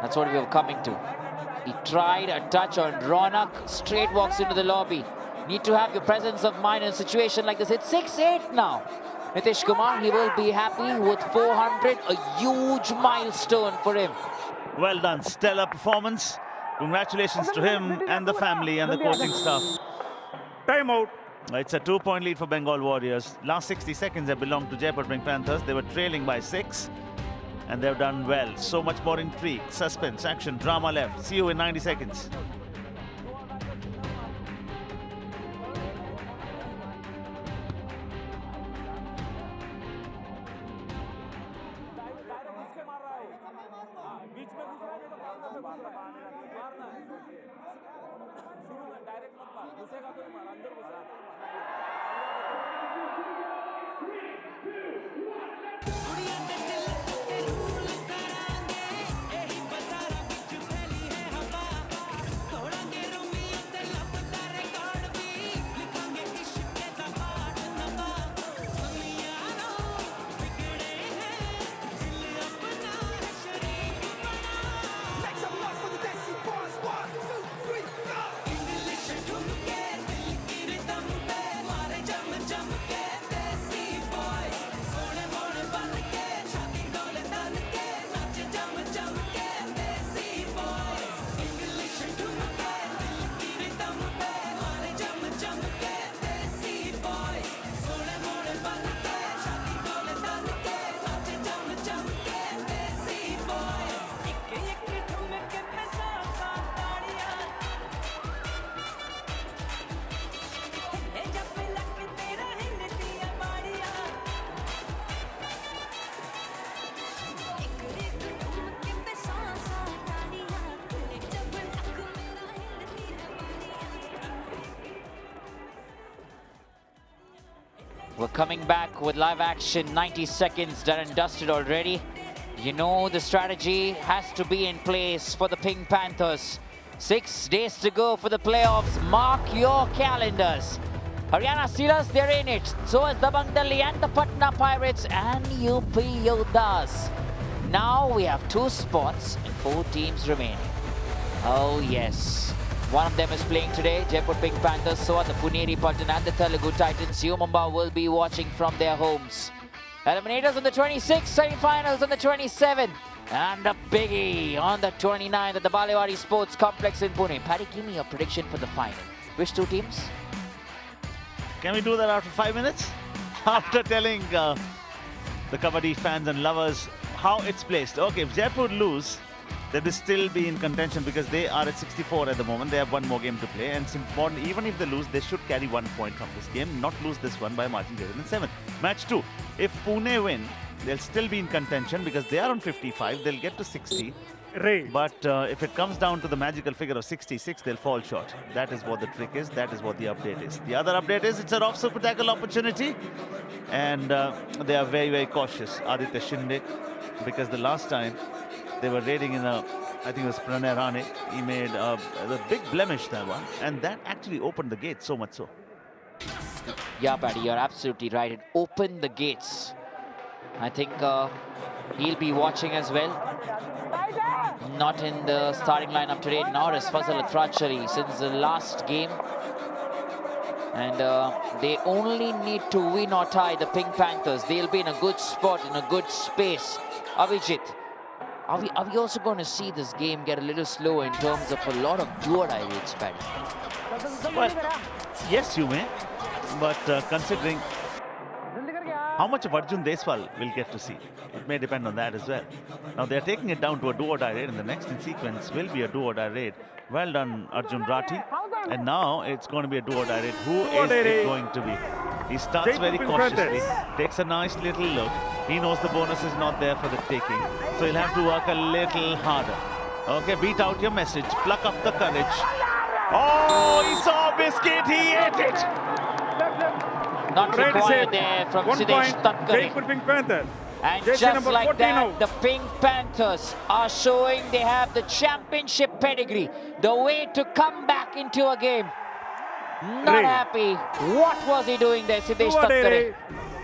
That's what we were coming to. He tried a touch on Ronak, straight walks into the lobby. Need to have your presence of mind in a situation like this. It's 6-8 now. Nitish Kumar, he will be happy with 400, a huge milestone for him. Well done, stellar performance. Congratulations to him and the family and the coaching staff. Time out. It's a 2-point lead for Bengal Warriors. Last 60 seconds have belonged to Jaipur Pink Panthers. They were trailing by 6 and they've done well. So much more intrigue, suspense, action, drama left. See you in 90 seconds. We're coming back with live action, 90 seconds done and dusted already. You know the strategy has to be in place for the Pink Panthers. 6 days to go for the playoffs. Mark your calendars. Haryana Steelers, they're in it. So is the Bangdali and the Patna Pirates and UP Yodhas. Now we have 2 spots and 4 teams remaining. Oh yes. One of them is playing today, Jaipur Pink Panthers, so are the Puneri Pulton and the Telugu Titans. Mumbai will be watching from their homes. Eliminators on the 26th, semi-finals on the 27th, and a biggie on the 29th at the Balewadi Sports Complex in Pune. Paddy, give me your prediction for the final. Which 2 teams? Can we do that after 5 minutes? After telling the Kabaddi fans and lovers how it's placed. Okay, if Jaipur lose, they will still be in contention because they are at 64 at the moment. They have 1 more game to play, and it's important, even if they lose, they should carry 1 point from this game, not lose this one by a margin greater than 7. Match 2. If Pune win, they'll still be in contention because they are on 55. They'll get to 60. But if it comes down to the magical figure of 66, they'll fall short. That is what the trick is. That is what the update is. The other update is it's a rough super tackle opportunity, and they are very, very cautious. Aditya Shinde, because the last time they were raiding in I think it was Pranay Rane. He made a big blemish that one, and that actually opened the gate, so much so. Yeah, Paddy, you're absolutely right. It opened the gates. I think he'll be watching as well. Not in the starting lineup today, nor is Fazal Atrachari since the last game. And they only need to win or tie the Pink Panthers. They'll be in a good spot, in a good space. Abhijit, are we also going to see this game get a little slower in terms of a lot of do-or-die rates, Paddy? Well, yes, you may. But considering how much of Arjun Deswal we'll get to see, it may depend on that as well. Now they're taking it down to a do-or-die raid, and the next in sequence will be a do-or-die raid. Well done, Arjun Rati. And now it's going to be a do-or-die raid. Who is it going to be? He starts very cautiously, takes a nice little look. He knows the bonus is not there for the taking, so he'll have to work a little harder. Okay, beat out your message, pluck up the courage. Oh, he saw a biscuit, he ate it! Not required there from Sidesh Tatkare. Jaipur Pink Panthers. And Jersey just number like 14 that, out. the Pink Panthers are showing they have the championship pedigree. The way to come back into a game. Not happy. What was he doing there, Sidesh Tatkare?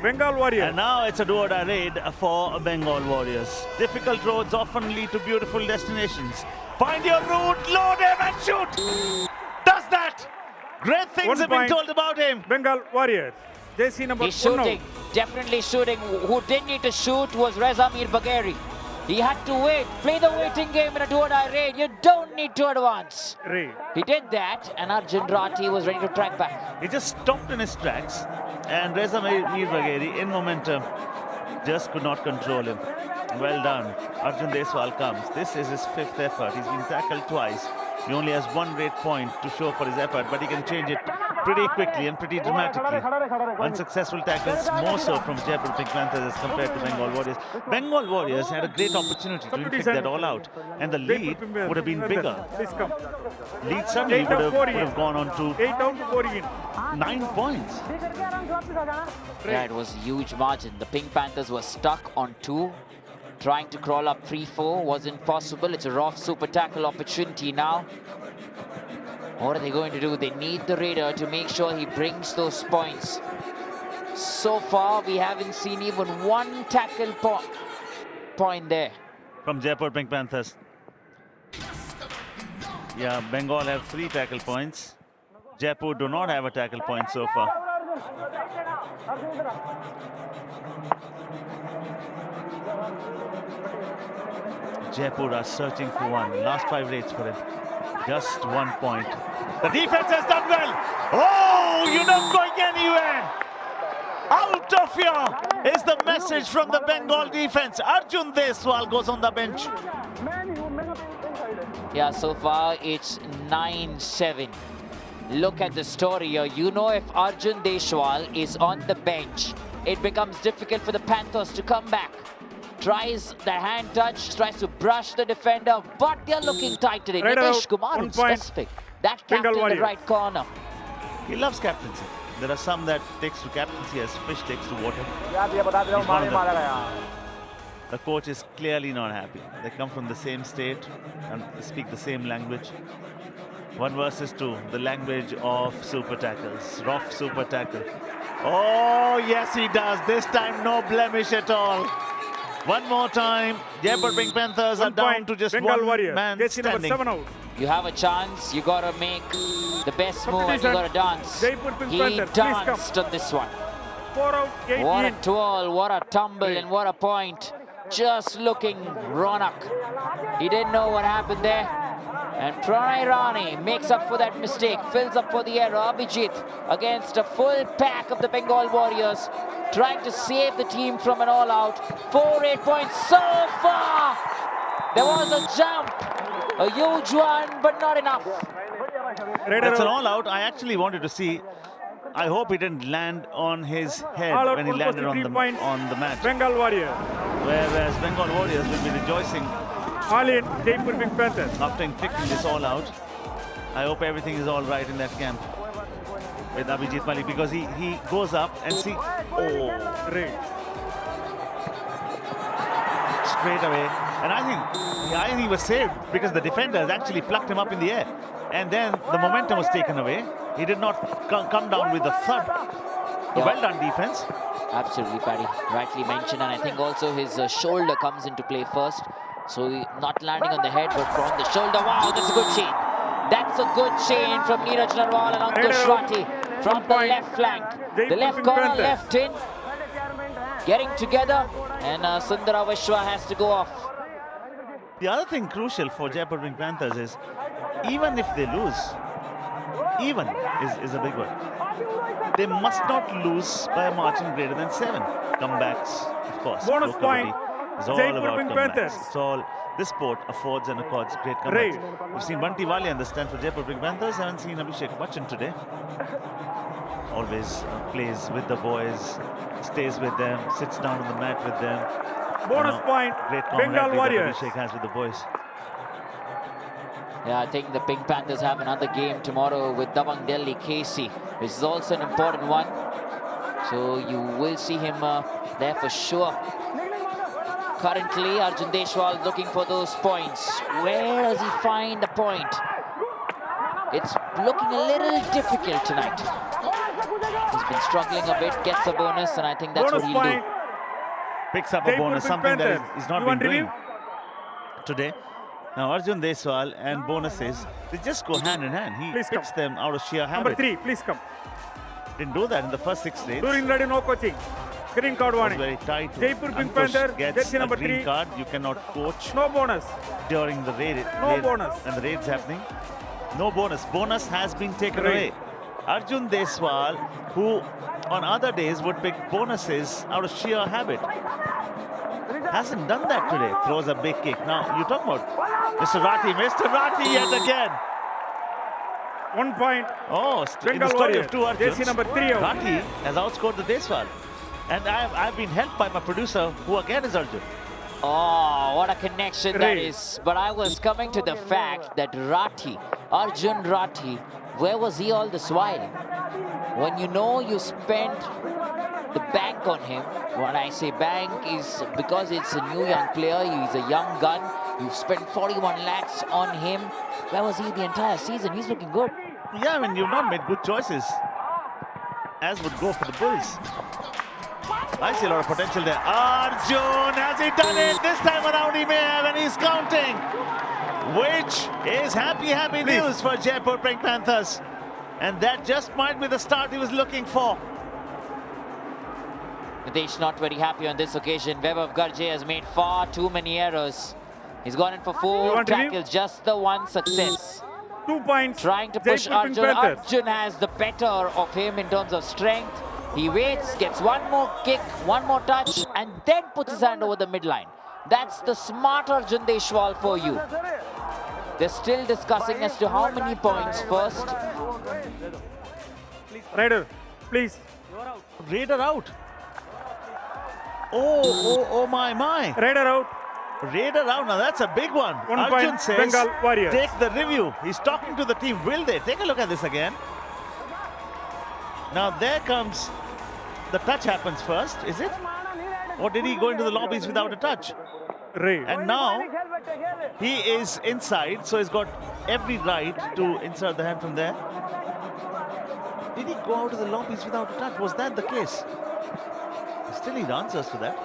Bengal Warriors. And now it's a do-or-die raid for Bengal Warriors. Difficult roads often lead to beautiful destinations. Find your route, load him and shoot! Does that! Great things have been told about him. Bengal Warriors. JC number He's 1 shooting, definitely shooting. Who didn't need to shoot was Reza Mir Bagheri. He had to wait, play the waiting game in a do-or-die raid. You don't need to advance. He did that, and Arjun Rati was ready to track back. He just stopped in his tracks, and Reza Mir Bagheri, in momentum, just could not control him. Well done. Arjun Deswal comes. This is his 5th effort. He's been tackled twice. He only has 1 rate point to show for his effort, but he can change it pretty quickly and pretty dramatically. Unsuccessful tackles, more so from Jaipur Pink Panthers as compared to Bengal Warriors. Bengal Warriors had a great opportunity to inflict that all out, and the lead would have been bigger. Lead suddenly would have gone on to 9 points. Yeah, it was a huge margin. The Pink Panthers were stuck on 2. Trying to crawl up 3-4 wasn't possible. It's a rough super tackle opportunity now. What are they going to do? They need the Raider to make sure he brings those points. So far, we haven't seen even 1 tackle point there. From Jaipur Pink Panthers. Yeah, Bengal have 3 tackle points. Jaipur do not have a tackle point so far. Jaipur are searching for one. Last 5 rates for him. Just 1 point. The defense has done well. Oh, you're not going anywhere. Out of here is the message from the Bengal defense. Arjun Deswal goes on the bench. Yeah, so far it's 9-7. Look at the story here. You know, if Arjun Deswal is on the bench, it becomes difficult for the Panthers to come back. Tries the hand touch, tries to brush the defender, but they're looking tight today. Nitish Kumar in specific. That captain in the right corner. He loves captaincy. There are some that takes to captaincy as fish takes to water. He's one of them. The coach is clearly not happy. They come from the same state and speak the same language. 1 versus 2, the language of super tackles. Rough super tackle. Oh, yes, he does. This time, no blemish at all. One more time, Jaipur Pink Panthers are down to just Bengal 1 Warriors. man JC number standing. 7 out. You have a chance, you gotta make the best move and you gotta dance. He danced on this one. 4 out, 18. What a twirl, what a tumble, and what a point. Just looking Ronak. He didn't know what happened there. And Pranay Rani makes up for that mistake, fills up for the error. Abhijit against a full pack of the Bengal Warriors, trying to save the team from an all-out. 4-8 points so far. There was a jump, a huge one, but not enough. That's an all-out. I actually wanted to see. I hope he didn't land on his head when he landed on the mat. Bengal Warriors. Whereas Bengal Warriors will be rejoicing All in Jaipur Pink Panthers. after inflicting this all out. I hope everything is all right in that camp with Abhijit Malik, because he goes up and see. Oh, straight away. And I think he was saved because the defenders actually plucked him up in the air. And then the momentum was taken away. He did not come down with a thud. Yeah. Well done defense. Absolutely, Paddy. Rightly mentioned. And I think also his shoulder comes into play first. So not landing on the head, but from the shoulder. Wow, that's a good chain. That's a good chain from Neeraj Narwal and Ankush Rati. from the left flank. The left corner, left in. Getting together, and Sundara Vishwa has to go off. The other thing crucial for Jaipur Pink Panthers is, even if they lose, even is a big word, they must not lose by a margin greater than 7. Comebacks, of course. Bonus point, is all Jaipur about Pink comebacks. Panthers. It's all, this sport affords and accords great comebacks. We've seen Bunty Walia in the stand for Jaipur Pink Panthers. Haven't seen Abhishek Bachchan today. Always plays with the boys, stays with them, sits down on the mat with them. Bonus point, great Bengal Warriors. Abhishek has with the boys. Yeah, I think the Pink Panthers have another game tomorrow with Dabang Delhi KC, which is also an important one. So you will see him there for sure. Currently, Arjun Deshwal looking for those points. Where does he find the point? It's looking a little difficult tonight. He's been struggling a bit, gets a bonus, and I think that's what he'll do. Picks up a bonus, something that he's not been doing today. Now Arjun Deshwal and bonuses, they just go hand in hand. He picks them out of sheer habit. Number 3, please come. Didn't do that in the first 6 days. During ready, no coaching. Green card warning. Very tight. Jaipur Pink Ankush Panther, gets jersey number a green 3. card. You cannot coach. No bonus. During the raid. No bonus. And the raid's happening. No bonus. Bonus has been taken away. Arjun Deshwal, who on other days would pick bonuses out of sheer habit, hasn't done that today. Throws a big kick. Now, you talk about Mr. Rathi. Mr. Rathi yet again. 1 point. Oh, in the story of 2 Arjuns, jersey number 3 out. Rathi has outscored the Deshwal. And I've been helped by my producer, who again is Arjun. Oh, what a connection that is. But I was coming to the fact that Rathi, Arjun Rathi, where was he all this while? When you know you spent the bank on him, when I say bank is because it's a new young player, he's a young gun, you've spent 41 lakhs on him. Where was he the entire season? He's looking good. Yeah, I mean, you've not made good choices, as would go for the Bulls. I see a lot of potential there. Arjun, has he done it? This time around he may have, and he's counting. Which is happy news for Jaipur Pink Panthers. And that just might be the start he was looking for. Nitesh not very happy on this occasion. Vaibhav Garje has made far too many errors. He's gone in for 4 tackles, just the one success. 2 points. Trying to push Arjun. Arjun has the better of him in terms of strength. He waits, gets one more kick, one more touch, and then puts his hand over the midline. That's the smart Arjun Deshwal for you. They're still discussing as to how many points first. Raider, please. Raider out. Oh my. Raider out. Raider out. Now that's a big one. 1 Arjun point, says, Bengal Warriors. take the review. He's talking to the team. Will they? Take a look at this again. Now there comes, the touch happens first, is it? Or did he go into the lobbies without a touch? Right. And now he is inside, so he's got every right to insert the hand from there. Did he go out of the lobbies without a touch? Was that the case? He still needs answers for that.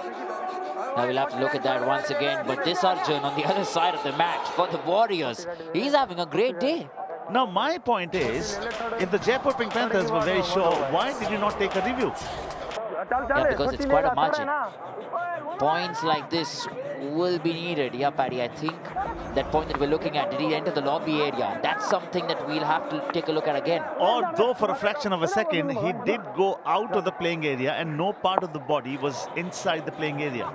Now we'll have to look at that once again. But this Arjun on the other side of the match for the Warriors, he's having a great day. Now my point is, if the Jaipur Pink Panthers were very sure, why did you not take a review? Yeah, because it's quite a margin. Points like this will be needed. Yeah, Paddy, I think that point that we're looking at, did he enter the lobby area? That's something that we'll have to take a look at again. Although for a fraction of a second, he did go out of the playing area and no part of the body was inside the playing area.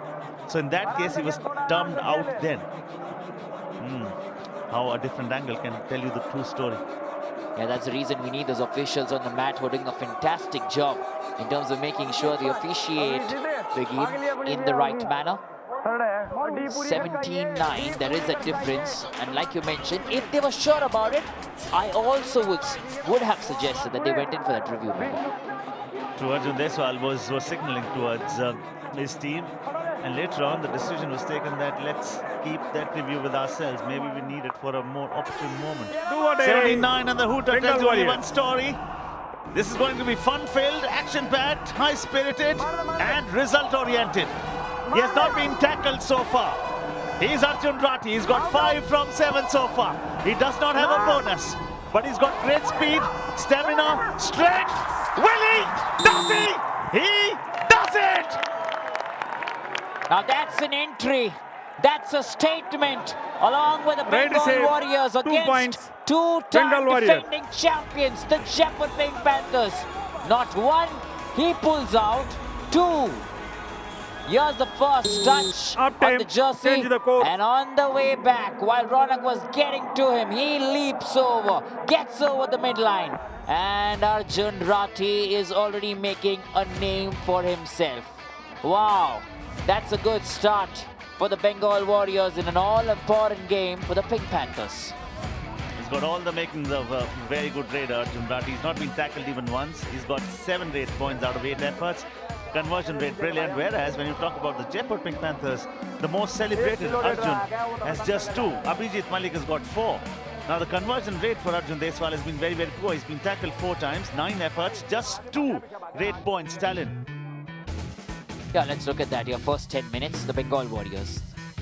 So in that case, he was termed out then. How a different angle can tell you the true story. Yeah, that's the reason we need those officials on the mat who are doing a fantastic job in terms of making sure they officiate the game in the right manner. 17-9, there is a difference. And like you mentioned, if they were sure about it, I also would have suggested that they went in for that review. True, Arjun Deshwal was signaling towards his team. And later on, the decision was taken that let's keep that review with ourselves. Maybe we need it for a more opportune moment. 79 and the hooter tells you only one story. This is going to be fun-filled, action-packed, high-spirited and result-oriented. He has not been tackled so far. He's Arjun Rathi. He's got 5 from 7 so far. He does not have a bonus. but he's got great speed, stamina, strength. Will he? Does he? He does it! Now that's an entry. That's a statement, along with the Bengal Warriors against two-time defending champions, the Jaipur Pink Panthers. Not one, he pulls out two. Here's the first touch on the jersey, and on the way back, while Ronak was getting to him, he leaps over, gets over the midline, and Arjun Rathi is already making a name for himself. Wow, that's a good start for the Bengal Warriors in an all-important game for the Pink Panthers. He's got all the makings of a very good raider, Arjun Rathi. He's not been tackled even once. He's got 7 rate points out of 8 efforts. Conversion rate brilliant, whereas when you talk about the Jaipur Pink Panthers, the most celebrated Arjun has just 2. Abhijit Malik has got 4. Now the conversion rate for Arjun Deswal has been very, very poor. He's been tackled 4 times, 9 efforts, just 2 rate points. Stalin. Yeah, let's look at that. Your first 10 minutes, the Bengal Warriors.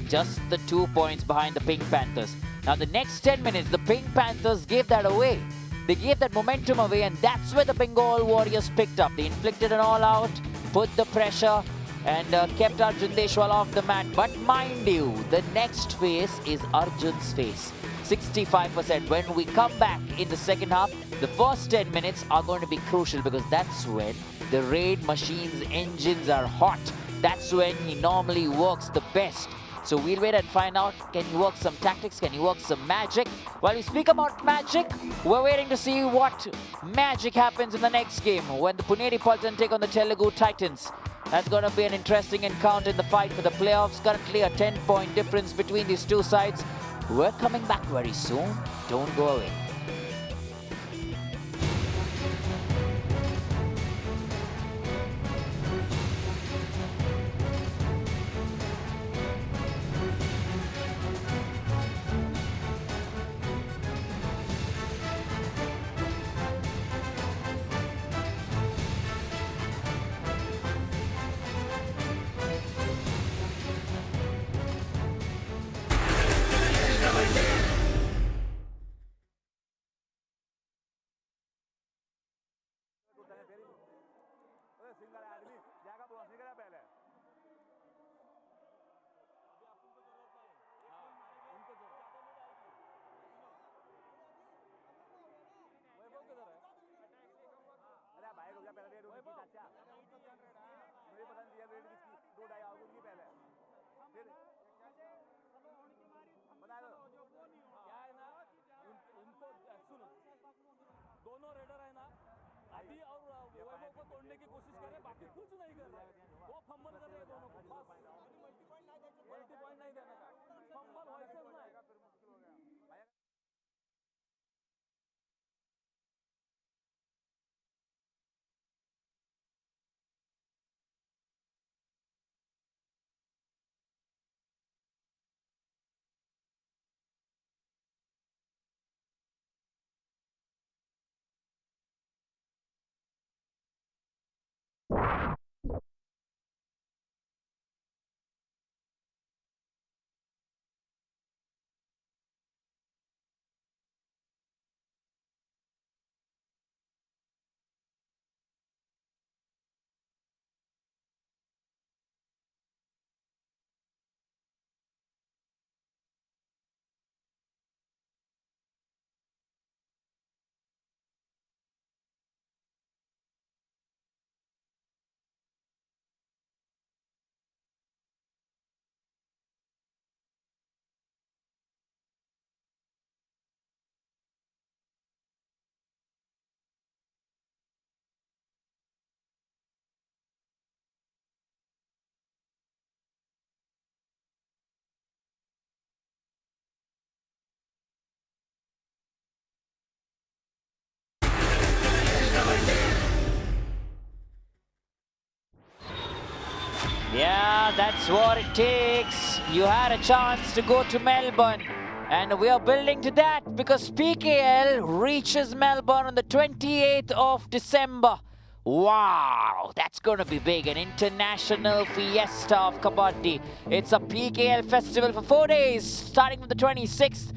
Just the 2 points behind the Pink Panthers. Now the next 10 minutes, the Pink Panthers gave that away. They gave that momentum away, and that's where the Bengal Warriors picked up. They inflicted an all-out, put the pressure, and kept Arjun Deswal off the mat. But mind you, the next phase is Arjun's phase. 65%. When we come back in the second half, the first 10 minutes are going to be crucial, because that's when the raid machine's engines are hot. That's when he normally works the best. So we'll wait and find out, can he work some tactics, can he work some magic? While we speak about magic, we're waiting to see what magic happens in the next game when the Puneri Pulton take on the Telugu Titans. That's going to be an interesting encounter in the fight for the playoffs. Currently a 10-point difference between these two sides. We're coming back very soon. Don't go away. Yeah, that's what it takes. You had a chance to go to Melbourne, and we are building to that because PKL reaches Melbourne on the 28th of December. Wow, that's going to be big. An international fiesta of Kabaddi. It's a PKL festival for 4 days, starting from the 26th.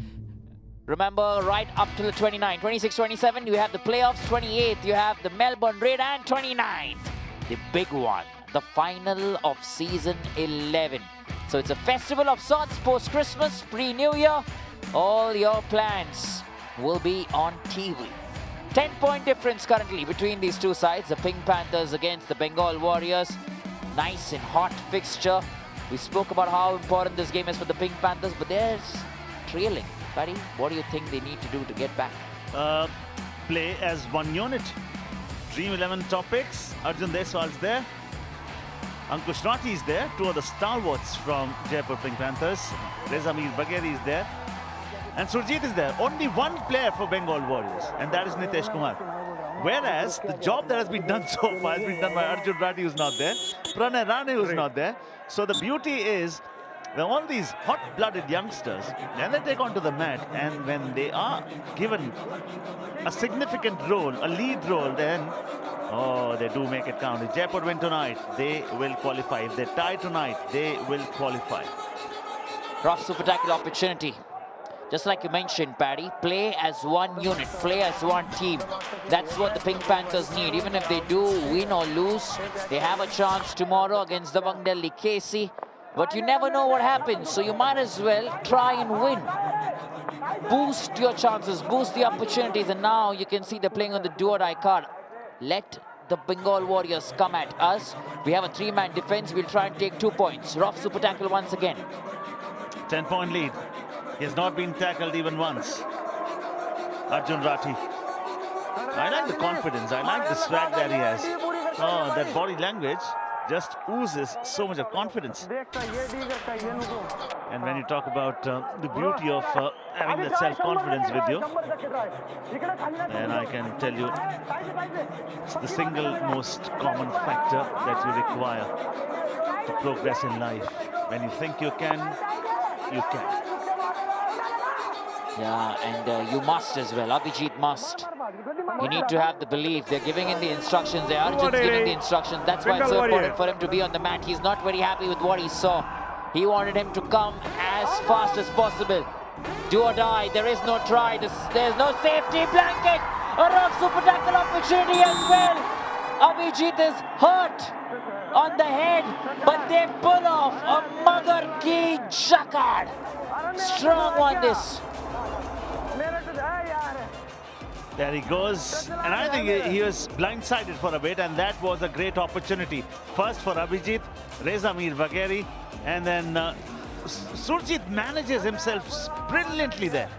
Remember, right up to the 29, 26, 27, you have the playoffs, 28, you have the Melbourne Raid, and 29, the big one, the final of season 11. So it's a festival of sorts post-Christmas, pre-New Year. All your plans will be on TV. 10-point difference currently between these two sides, the Pink Panthers against the Bengal Warriors. Nice and hot fixture. We spoke about how important this game is for the Pink Panthers, but they're trailing. Buddy, what do you think they need to do to get back? Play as one unit. Dream 11 topics. Arjun Deswal's there. Ankush Rathi is there. Two of the stalwarts from Jaipur Pink Panthers. Reza Mir Bagheri is there. And Surjit is there. Only one player for Bengal Warriors, and that is Nitesh Kumar. Whereas the job that has been done so far has been done by Arjun Rathi, who's not there. Pranay Rane, who's not there. So the beauty is, when all these hot-blooded youngsters, then they take onto the mat, and when they are given a significant role, a lead role, then, oh, they do make it count. If Jaipur win tonight, they will qualify. If they tie tonight, they will qualify. Rough super tackle opportunity. Just like you mentioned, Paddy, play as one unit, play as one team. That's what the Pink Panthers need. Even if they do win or lose, they have a chance tomorrow against the Bang Delhi KC. But you never know what happens, so you might as well try and win. Boost your chances, boost the opportunities, and now you can see they're playing on the do-or-die card. Let the Bengal Warriors come at us. We have a 3-man defense. We'll try and take 2 points. Rough super tackle once again. 10-point lead. He has not been tackled even once. Arjun Rathi. I like the confidence. I like the swag that he has. Oh, that body language just oozes so much of confidence. And when you talk about the beauty of having that self-confidence with you, then I can tell you it's the single most common factor that you require to progress in life. When you think you can, you can. Yeah, and you must as well. Abhijit must. You need to have the belief. They're giving in the instructions. The Arjun's giving the instructions. That's why it's so important for him to be on the mat. He's not very happy with what he saw. He wanted him to come as fast as possible. Do or die. There is no try. There's no safety blanket. A rough super tackle opportunity as well. Abhijit is hurt on the head, but they pull off a Magar ki Jakad. Strong one this. There he goes, and I think he was blindsided for a bit, and that was a great opportunity. First for Abhijit, Reza Mir Bagheri, and then Surjit manages himself brilliantly there.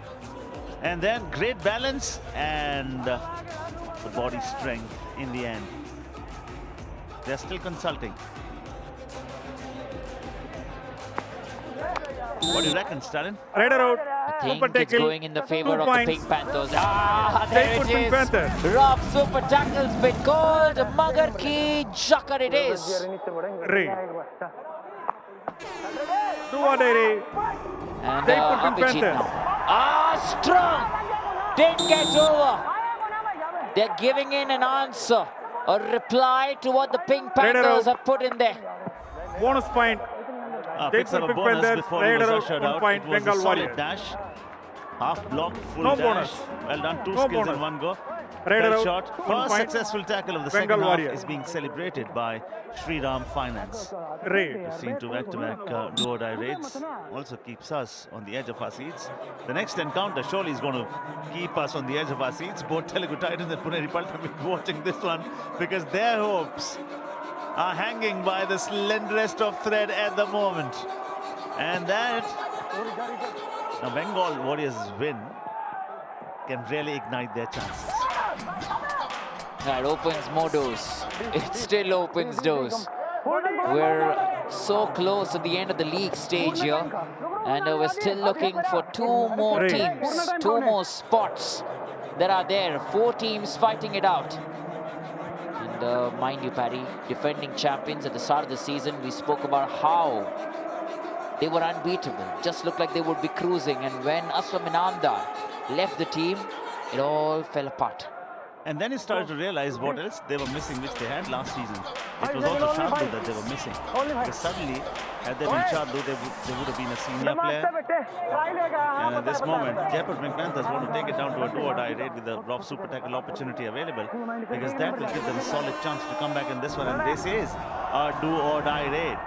And then great balance and the body strength in the end. They're still consulting. What do you reckon, Stalin? Raider out. I think it's going in the favor of the Pink Panthers. Ah, there it is. Rough super tackles been called. Magar ki Jakar it is. Ray. Do or die, Ray. And Abhijit now. Ah, strong. Didn't get over. They're giving in an answer, a reply to what the Pink Panthers have put in there. Bonus point. Picks up a bonus before he was ushered out. It was a solid dash. Half block, full dash. Bonus. Well done, two skills in one go. Raider Well shot. First successful tackle of the second half is being celebrated by Shriram Finance. We've seen two back-to-back do-or-die raids. Also keeps us on the edge of our seats. The next encounter surely is going to keep us on the edge of our seats. Both Telugu Titans and Pune Paltan will be watching this one because their hopes are hanging by the slenderest of thread at the moment. And that, now Bengal Warriors win can really ignite their chances. That opens more doors. It still opens doors. We're so close at the end of the league stage here, and we're still looking for two more teams, two more spots that are there. 4 teams fighting it out. And mind you, Paddy, defending champions at the start of the season, we spoke about how they were unbeatable. Just looked like they would be cruising. And when Aslam Inamdar left the team, it all fell apart. And then he started to realize what else they were missing, which they had last season. It was also Shardul that they were missing. Because suddenly, had there been Shardul, they would have been a senior player. And at this moment, Jaipur Pink Panthers want to take it down to a do-or-die raid with the rough super tackle opportunity available, because that will give them a solid chance to come back in this one. And this is a do-or-die raid.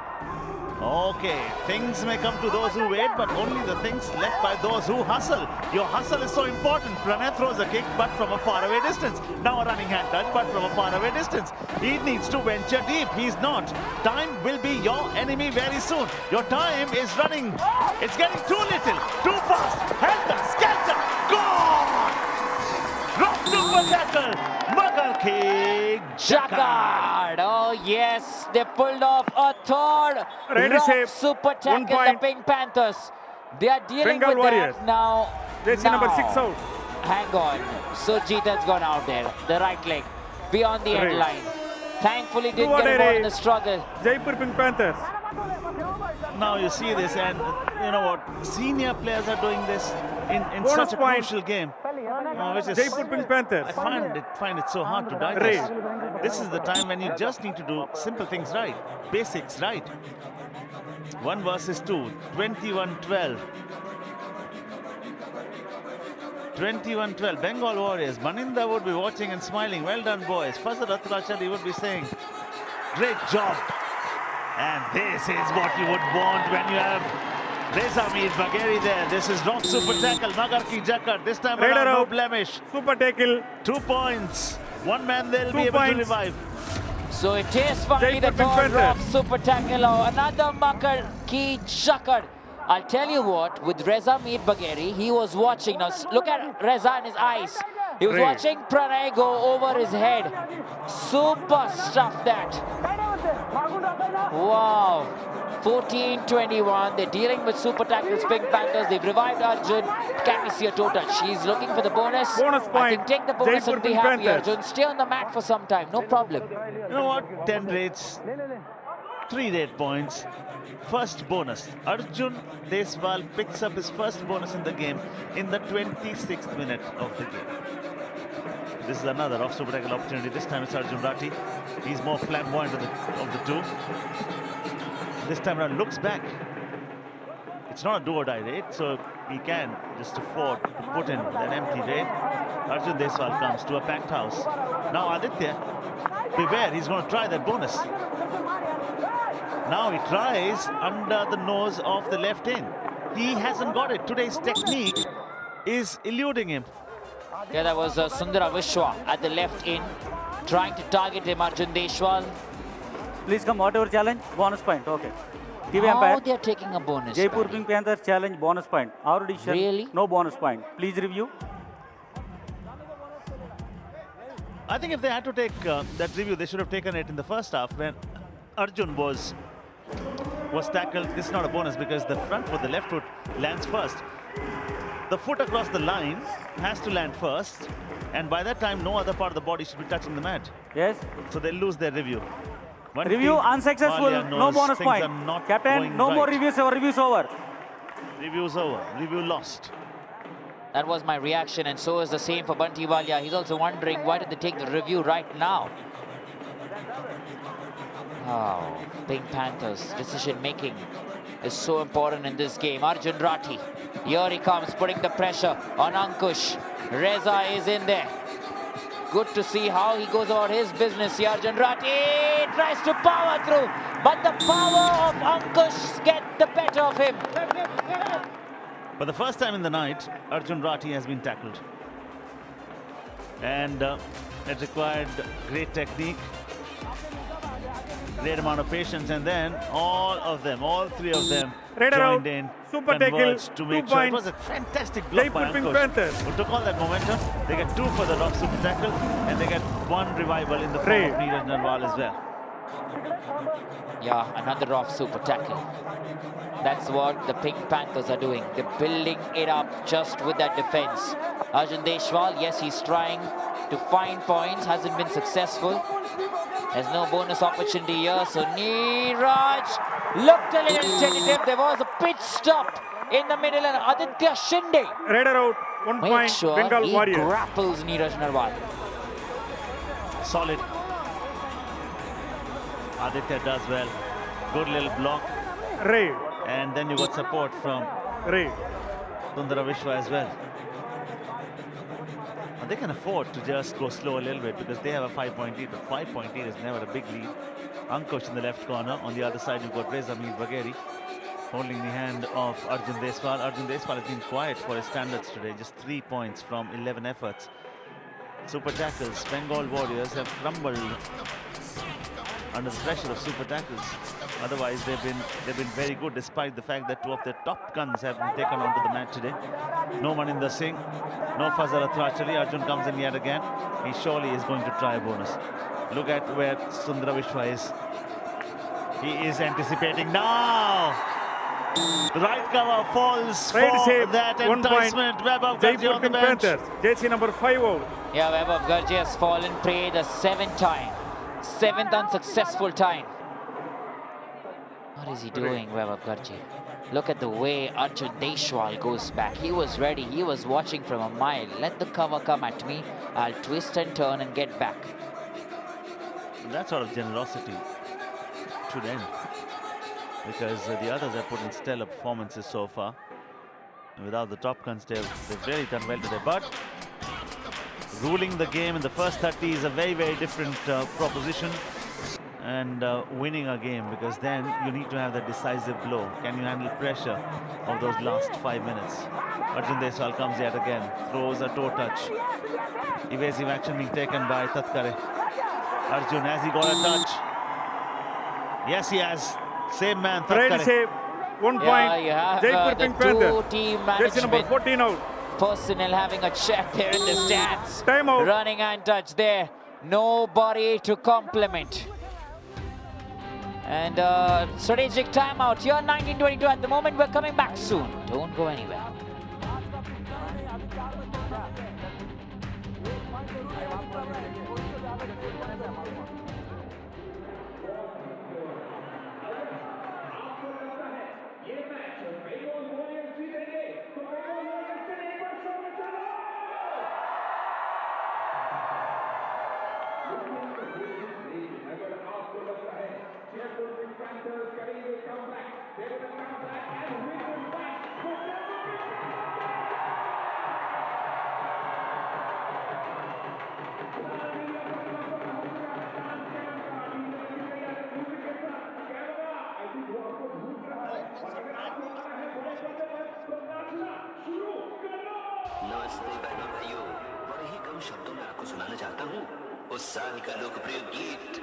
Okay, things may come to those who wait, but only the things left by those who hustle. Your hustle is so important. Pranay throws a kick, but from a faraway distance. Now a running hand touch, but from a faraway distance. He needs to venture deep. He's not. Time will be your enemy very soon. Your time is running. It's getting too little, too fast. Helter, skelter, gone! Drop super tackle. Magar kick, Jacquard. Oh yes, they pulled off a third rough super tackle. The Pink Panthers. They are dealing Bengal with Warriorz. that now. They see number 6 out. Hang on. Sujit has gone out there. The right leg beyond the end line. Thankfully didn't get involved in the struggle. Jaipur Pink Panthers. Now you see this, and you know what? Senior players are doing this in such a crucial game. Which is, Jaipur Pink Panthers. I find it so hard to digest. This is the time when you just need to do simple things right, basics right. 1 versus 2, 21-12. 21-12. Bengal Warriorz. Maninda would be watching and smiling. Well done, boys. Fazal Atrachari would be saying, great job. And this is what you would want when you have Reza Mir Bagheri there. This is rock super tackle. Magar ki Jacquard. This time around, no blemish. Super tackle. 2 points. One man they'll be able to revive. So it is finally the third rough super tackle. Another Magar ki Jacquard. I'll tell you what, with Reza Mir Bagheri, he was watching. Now look at Reza in his eyes. He was watching Pranay go over his head. Super stuff that. Wow. 14-21. They're dealing with super tackles, Pink Panthers. They've revived Arjun. Can we see a toe touch? He's looking for the bonus. Bonus point. I think take the bonus Jaipur and be Pink happy, Panthers. Arjun. Stay on the mat for some time. No problem. You know what? 10 raids, 3 raid points. First bonus. Arjun Deswal picks up his first bonus in the game in the 26th minute of the game. This is another off super tackle opportunity. This time it's Arjun Rathi. He's more flamboyant of the two. This time around looks back. It's not a do-or-die raid, so he can just afford to put in that empty raid. Arjun Deswal comes to a packed house. Now Aditya, beware, he's going to try that bonus. Now he tries under the nose of the left in. He hasn't got it. Today's technique is eluding him. Yeah, that was Sundara Vishwa at the left in, trying to target him, Arjun Deshwal. Please come, whatever challenge, bonus point. Okay. TV How umpire. they're taking a bonus? Jaipur Paddy? Pink Panthers challenge, bonus point. Our decision, Really? no bonus point. Please review. I think if they had to take that review, they should have taken it in the first half when Arjun was tackled. This is not a bonus because the front foot, the left foot, lands first. The foot across the line has to land first, and by that time, no other part of the body should be touching the mat. Yes. So they'll lose their review. One Review team, unsuccessful, Malia no knows bonus things point. are not Captain, going no more right. reviews, our review's over. Review's over. Review lost. That was my reaction, and so is the same for Bunty Walia. He's also wondering why did they take the review right now. Oh, Pink Panthers decision making is so important in this game. Arjun Rathi, here he comes, putting the pressure on Ankush. Reza is in there. Good to see how he goes about his business here. Arjun Rathi tries to power through, but the power of Ankush gets the better of him. For the first time in the night, Arjun Rathi has been tackled. And it required great technique, great amount of patience, and then all 3 of them joined in, super tackle, converged to 2 make sure. It points. was a fantastic block by Jaipur Pink Ankush, Panthers. who took all that momentum. They get 2 for the rock super tackle, and they get 1 revival in the form of Neeraj Narwal as well. Yeah, another off super tackle. That's what the Pink Panthers are doing. They're building it up just with that defense. Arjun Deshwal, yes, he's trying to find points, hasn't been successful. There's no bonus opportunity here, so Neeraj looked a little tentative. There was a pitch stop in the middle, and Aditya Shinde Raider out, 1 make point, sure Bengal he Warriorz. grapples Neeraj Narwal. Solid. Aditya does well. Good little block. Ray. And then you got support from Ray. Sundara Vishwa as well. And they can afford to just go slow a little bit because they have a 5-point lead, but 5-point lead is never a big lead. Ankush in the left corner. On the other side, you've got Reza Mir Bagheri holding the hand of Arjun Deswal. Arjun Deswal has been quiet for his standards today. Just 3 points from 11 efforts. Super tackles. Bengal Warriors have crumbled under the pressure of super tackles. Otherwise, they've been very good, despite the fact that 2 of their top guns have been taken onto the mat today. No one in the Singh, no Fazal Atrachali. Arjun comes in yet again. He surely is going to try a bonus. Look at where Sundara Vishwa is. He is anticipating now. The right cover falls for that enticement. Web of Garji on the bench. Panthers. JC number 5 out. Yeah, Web of Garji has fallen prey the 7th time. 7th unsuccessful time. What is he doing, Web of Garji? Look at the way Arjun Deswal goes back. He was ready. He was watching from a mile. Let the cover come at me. I'll twist and turn and get back. That sort of generosity should end, because the others have put in stellar performances so far. And without the top guns, they've really done well today. But ruling the game in the first 30 is a very, very different proposition. And winning a game, because then you need to have that decisive blow. Can you handle pressure of those last 5 minutes? Arjun Deswal comes yet again, throws a toe touch. Evasive action being taken by Tatkare. Arjun, has he got a touch? Yes, he has. Same man, Tatkare. Great save. 1 point. Yeah, you have Jaipur the Pink Panthers. two-team JC number management 14 out. personnel having a chat there in the stands. Time out. Running untouched there. Nobody to compliment. And strategic timeout here, 1922 at the moment. We're coming back soon. Don't go anywhere. नमस्ते बहनों भाइयों, बड़े ही कम शब्दों में आपको सुनाना चाहता हूँ उस साल का लोकप्रिय गीत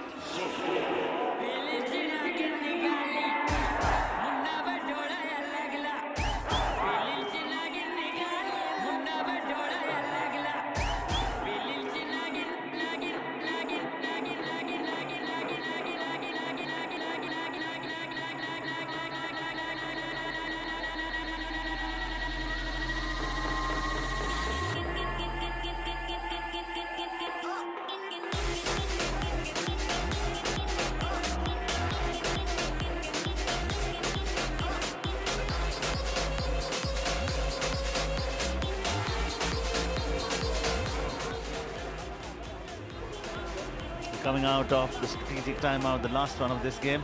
Coming out of the strategic timeout, the last one of this game.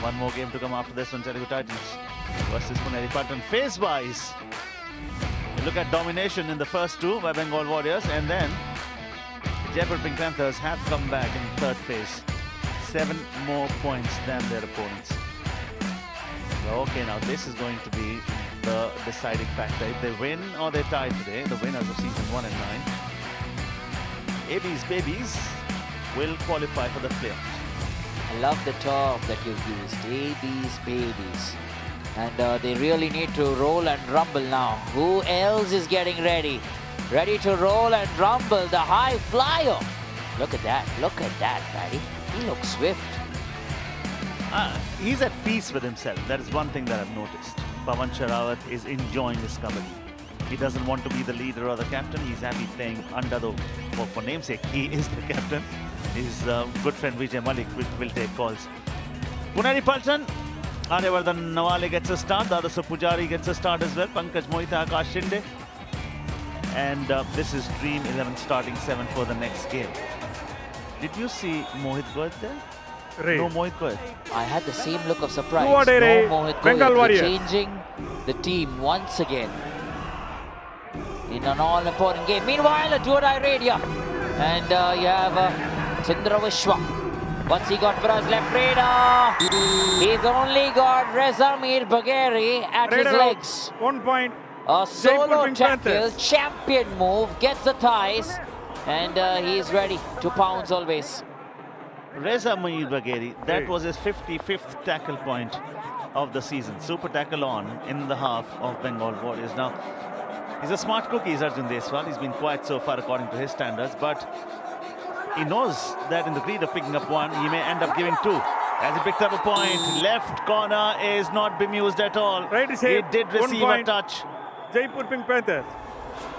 One more game to come after this one. Telugu Titans versus Puneri Pattan. Phase-wise, you look at domination in the first 2 by Bengal Warriors, and then Jaipur Pink Panthers have come back in the third phase. 7 more points than their opponents. So, okay, now this is going to be the deciding factor. If they win or they tie today, the winners of season 1 and 9, AB's babies will qualify for the playoffs. I love the term that you've used, AB's babies. And they really need to roll and rumble now. Who else is getting ready? Ready to roll and rumble, the high flyer. Look at that, Paddy. He looks swift. He's at peace with himself. That is one thing that I've noticed. Pawan Sharawat is enjoying his Kabaddi. He doesn't want to be the leader or the captain. He's happy playing under the, for namesake, he is the captain. His good friend Vijay Malik will take calls. Puneri Pattan, Aryavardhan Nawale gets a start. Dadasa Pujari gets a start as well. Pankaj Mohita, Akash Shinde. And this is Dream 11 starting 7 for the next game. Did you see Mohit Goeth there? Ray. No Mohit Goel. I had the same look of surprise. What a Ray. No Mohit Bengal Goel. Warriors. Changing the team once again in an all-important game. Meanwhile, a do-or-die radio. And you have Chandra Vishwa. Once he got for us left radar, he's only got Reza Mir Bagheri at his legs. 1 point. A solo Jaipur Pink tackle, Panthers. champion move, gets the ties, and he's ready to pounce always. Reza Mir Bagheri, that was his 55th tackle point of the season. Super tackle on in the half of Bengal Warriors. Now, he's a smart cookie, is Arjun Deswal. He's been quiet so far according to his standards, but he knows that in the greed of picking up one, he may end up giving two. As he picked up a point, left corner is not bemused at all. Right, he did receive a touch. Jaipur Pink Panthers.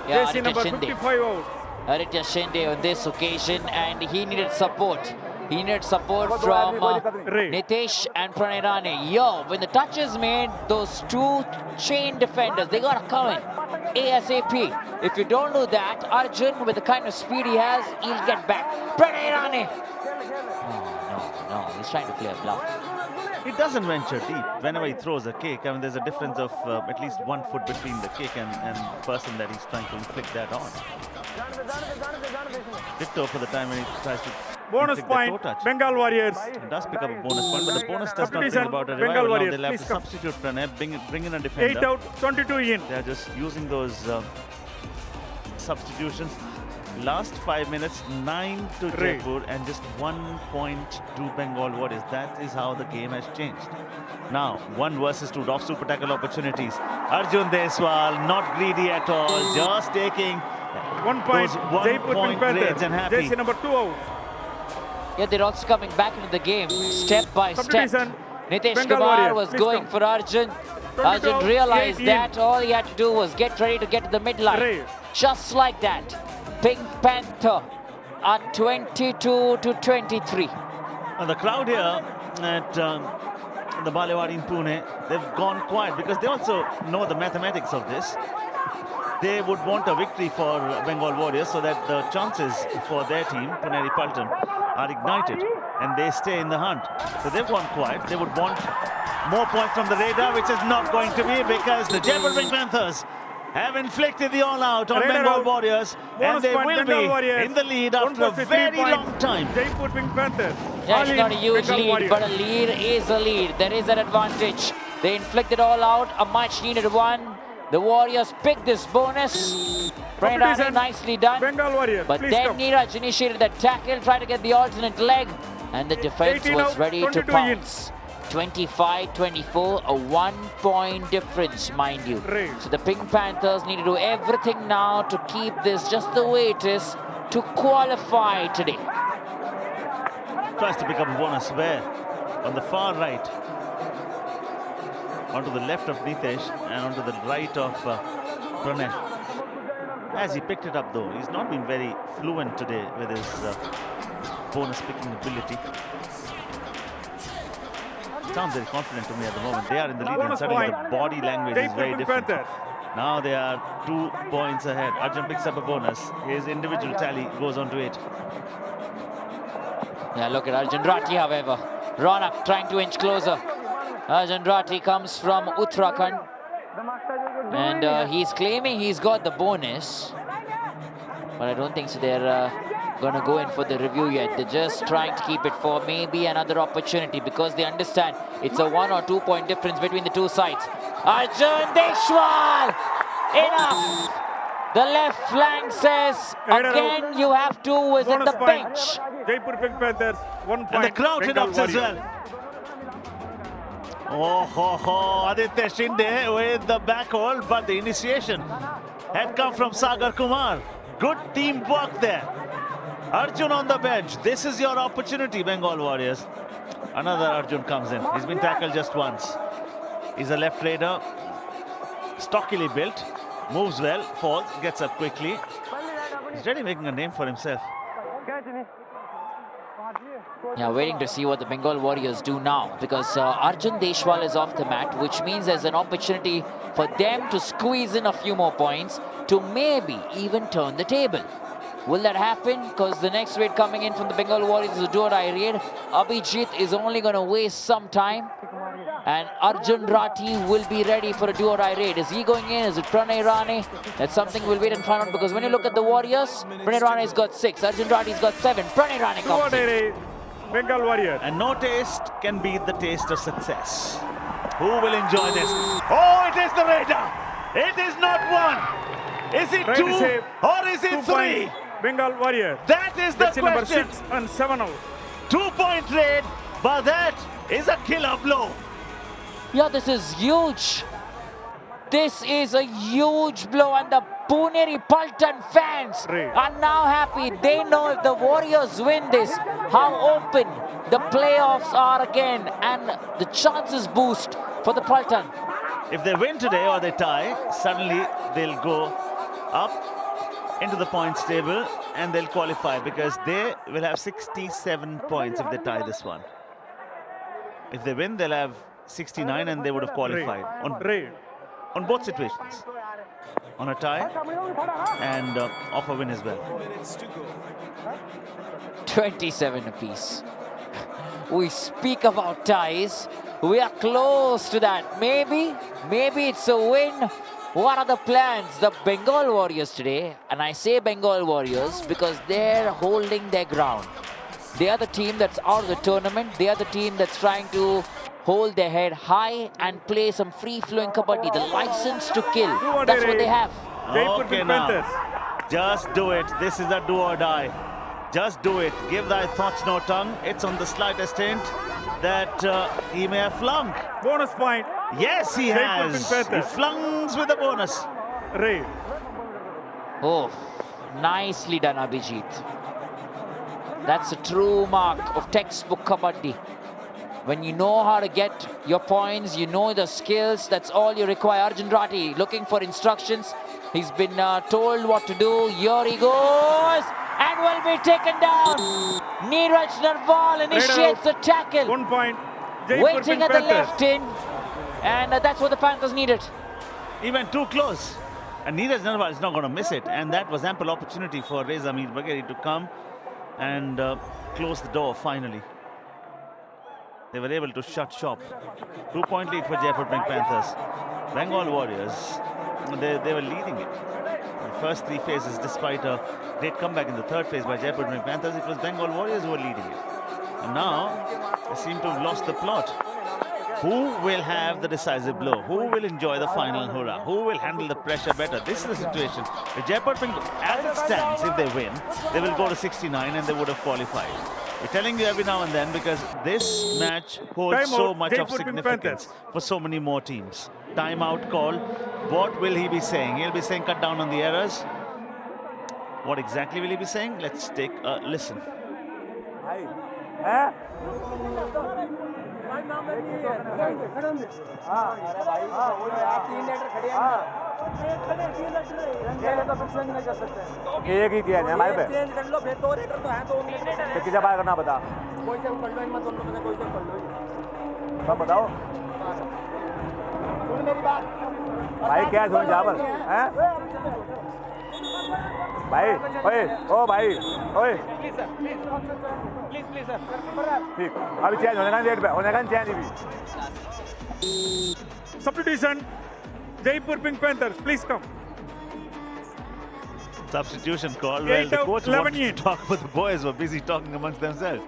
Yeah, JC number 55 out. Aditya Shinde on this occasion, and he needed support. He needed support from Nitesh and Pranay Rane. Yo, when the touch is made, those two chain defenders, they got to come in ASAP. If you don't do that, Arjun, with the kind of speed he has, he'll get back. Pranay Rane. No, he's trying to play a bluff. He doesn't venture deep whenever he throws a kick. I mean, there's a difference of at least 1 foot between the kick and the person that he's trying to inflict that on. Ditto for the time when he tries to bonus point, Bengal Warriors. He does pick up a bonus point, but the bonus does not bring about a Bengal revival. Now Warriors, they'll have to substitute Pranay, bring in a defender. 8 out, 22 in. They're just using those substitutions. Last 5 minutes, 9 to Jaipur and just 1 point to Bengal Warriors. That is how the game has changed. Now, 1 versus 2 off super tackle opportunities. Arjun Deswal, not greedy at all, just taking 1 point. Jaipur Pink Panthers. And happy. JC number 2 out. Yeah, they're also coming back into the game step by step. Nitesh Bengal Kumar Warriors, was going for Arjun. Arjun realized that all he had to do was get ready to get to the midline. Just like that. Pink Panther at 22 to 23. And the crowd here at the Balewadi in Pune, they've gone quiet because they also know the mathematics of this. They would want a victory for Bengal Warriors so that the chances for their team, Puneri Paltan, are ignited and they stay in the hunt. So they've gone quiet. They would want more points from the radar, which is not going to be because the Jaipur Pink Panthers have inflicted the all-out on Bengal Warriors, and they will be in the lead after a very long time. Jaipur Pink Panthers. Yeah, it's not a huge lead, but a lead is a lead. There is an advantage. They inflicted all out, a much-needed one. The Warriors picked this bonus. Pranay nicely done. Bengal Warriors, but then Neeraj initiated the tackle, tried to get the alternate leg, and the defense was ready to pounce. 25-24, a 1 point difference, mind you. So the Pink Panthers need to do everything now to keep this just the way it is to qualify today. Tries to pick up a bonus where? On the far right. Onto the left of Nitesh and onto the right of Pranay. As he picked it up though, he's not been very fluent today with his bonus picking ability. Sounds very confident to me at the moment. They are in the lead and suddenly the body language is very different. Now they are 2 points ahead. Arjun picks up a bonus. His individual tally goes on to 8. Yeah, look at Arjun Rathi, however. Ronak trying to inch closer. Arjun Rathi comes from Uttarakhand. And he's claiming he's got the bonus. But I don't think so. They're going to go in for the review yet. They're just trying to keep it for maybe another opportunity because they understand it's a 1 or 2 point difference between the two sides. Arjun Deswal! Enough! The left flank says, again you have to visit the bench. Jaipur Pink Panthers, 1 point. And the crowd erupts as well. Oh, Aditya Shinde with the back hold, but the initiation had come from Sagar Kumar. Good teamwork there. Arjun on the bench. This is your opportunity, Bengal Warriors. Another Arjun comes in. He's been tackled just once. He's a left raider. Stockily built. Moves well. Falls. Gets up quickly. He's really making a name for himself. Yeah, waiting to see what the Bengal Warriors do now because Arjun Deswal is off the mat, which means there's an opportunity for them to squeeze in a few more points to maybe even turn the table. Will that happen? Because the next raid coming in from the Bengal Warriors is a do-or-die raid. Abhijit is only going to waste some time. And Arjun Rathi will be ready for a do-or-die raid. Is he going in? Is it Pranay Rane? That's something we'll wait and find out, because when you look at the Warriors, Pranay Rane's got 6, Arjun Rathi's got 7. Pranay Rane comes in. Bengal Warrior. And no taste can beat the taste of success. Who will enjoy this? Oh, it is the Raider. It is not 1. Is it 2 or is it 3? Bengal Warrior. That is the question. Number 6 and 7 out. 2-point raid, but that is a killer blow. Yeah, this is huge. This is a huge blow, and the Puneri Paltan fans are now happy. They know if the Warriors win this, how open the playoffs are again, and the chances boost for the Paltan. If they win today or they tie, suddenly they'll go up into the points table and they'll qualify, because they will have 67 points if they tie this one. If they win, they'll have 69 and they would have qualified on both situations, on a tie and off a win as well. 27 apiece. We speak about ties. We are close to that. Maybe it's a win. What are the plans? The Bengal Warriors today, and I say Bengal Warriors because they're holding their ground. They are the team that's out of the tournament. They are the team that's trying to hold their head high and play some free-flowing kabaddi. The license to kill. That's what they have. Okay, now. Just do it. This is a do or die. Just do it. Give thy thoughts no tongue. It's on the slightest hint that he may have flung. Bonus point. Yes, he has. He flungs with a bonus. Oh, nicely done, Abhijit. That's a true mark of textbook kabaddi. When you know how to get your points, you know the skills, that's all you require. Arjun Rathi looking for instructions. He's been told what to do. Here he goes and will be taken down. Neeraj Narwal initiates the tackle. 1 point. Waiting at the left in. And that's what the Panthers needed. He went too close. And Neeraj Narwal is not going to miss it. And that was ample opportunity for Reza Mir Bagheri to come and close the door finally. They were able to shut shop. 2-point lead for Jaipur Pink Panthers. Bengal Warriors, they were leading it. The first 3 phases, despite a great comeback in the third phase by Jaipur Pink Panthers, it was Bengal Warriors who were leading it. And now, they seem to have lost the plot. Who will have the decisive blow? Who will enjoy the final hurrah? Who will handle the pressure better? This is the situation. The Jaipur Pink, as it stands, if they win, they will go to 69 and they would have qualified. We're telling you every now and then because this match holds so much of significance for so many more teams. Timeout call. What will he be saying? He'll be saying cut down on the errors. What exactly will he be saying? Let's take a listen. एक ही किया है हमारे पे change कर लो फिर 2 rater तो हैं तो किसे बाहर करना बता कोई से पढ़ लो इन मत दोनों में से कोई से पढ़ लो सब बताओ सुन मेरी बात भाई क्या सुन जाबर हैं भाई ओए ओ भाई ओए प्लीज सर ठीक अभी चेंज होने का डेट पे होने का चेंज भी Substitution. Jaipur Pink Panthers, please come. Substitution call. Well, the coach wanted to talk, but the boys were busy talking amongst themselves.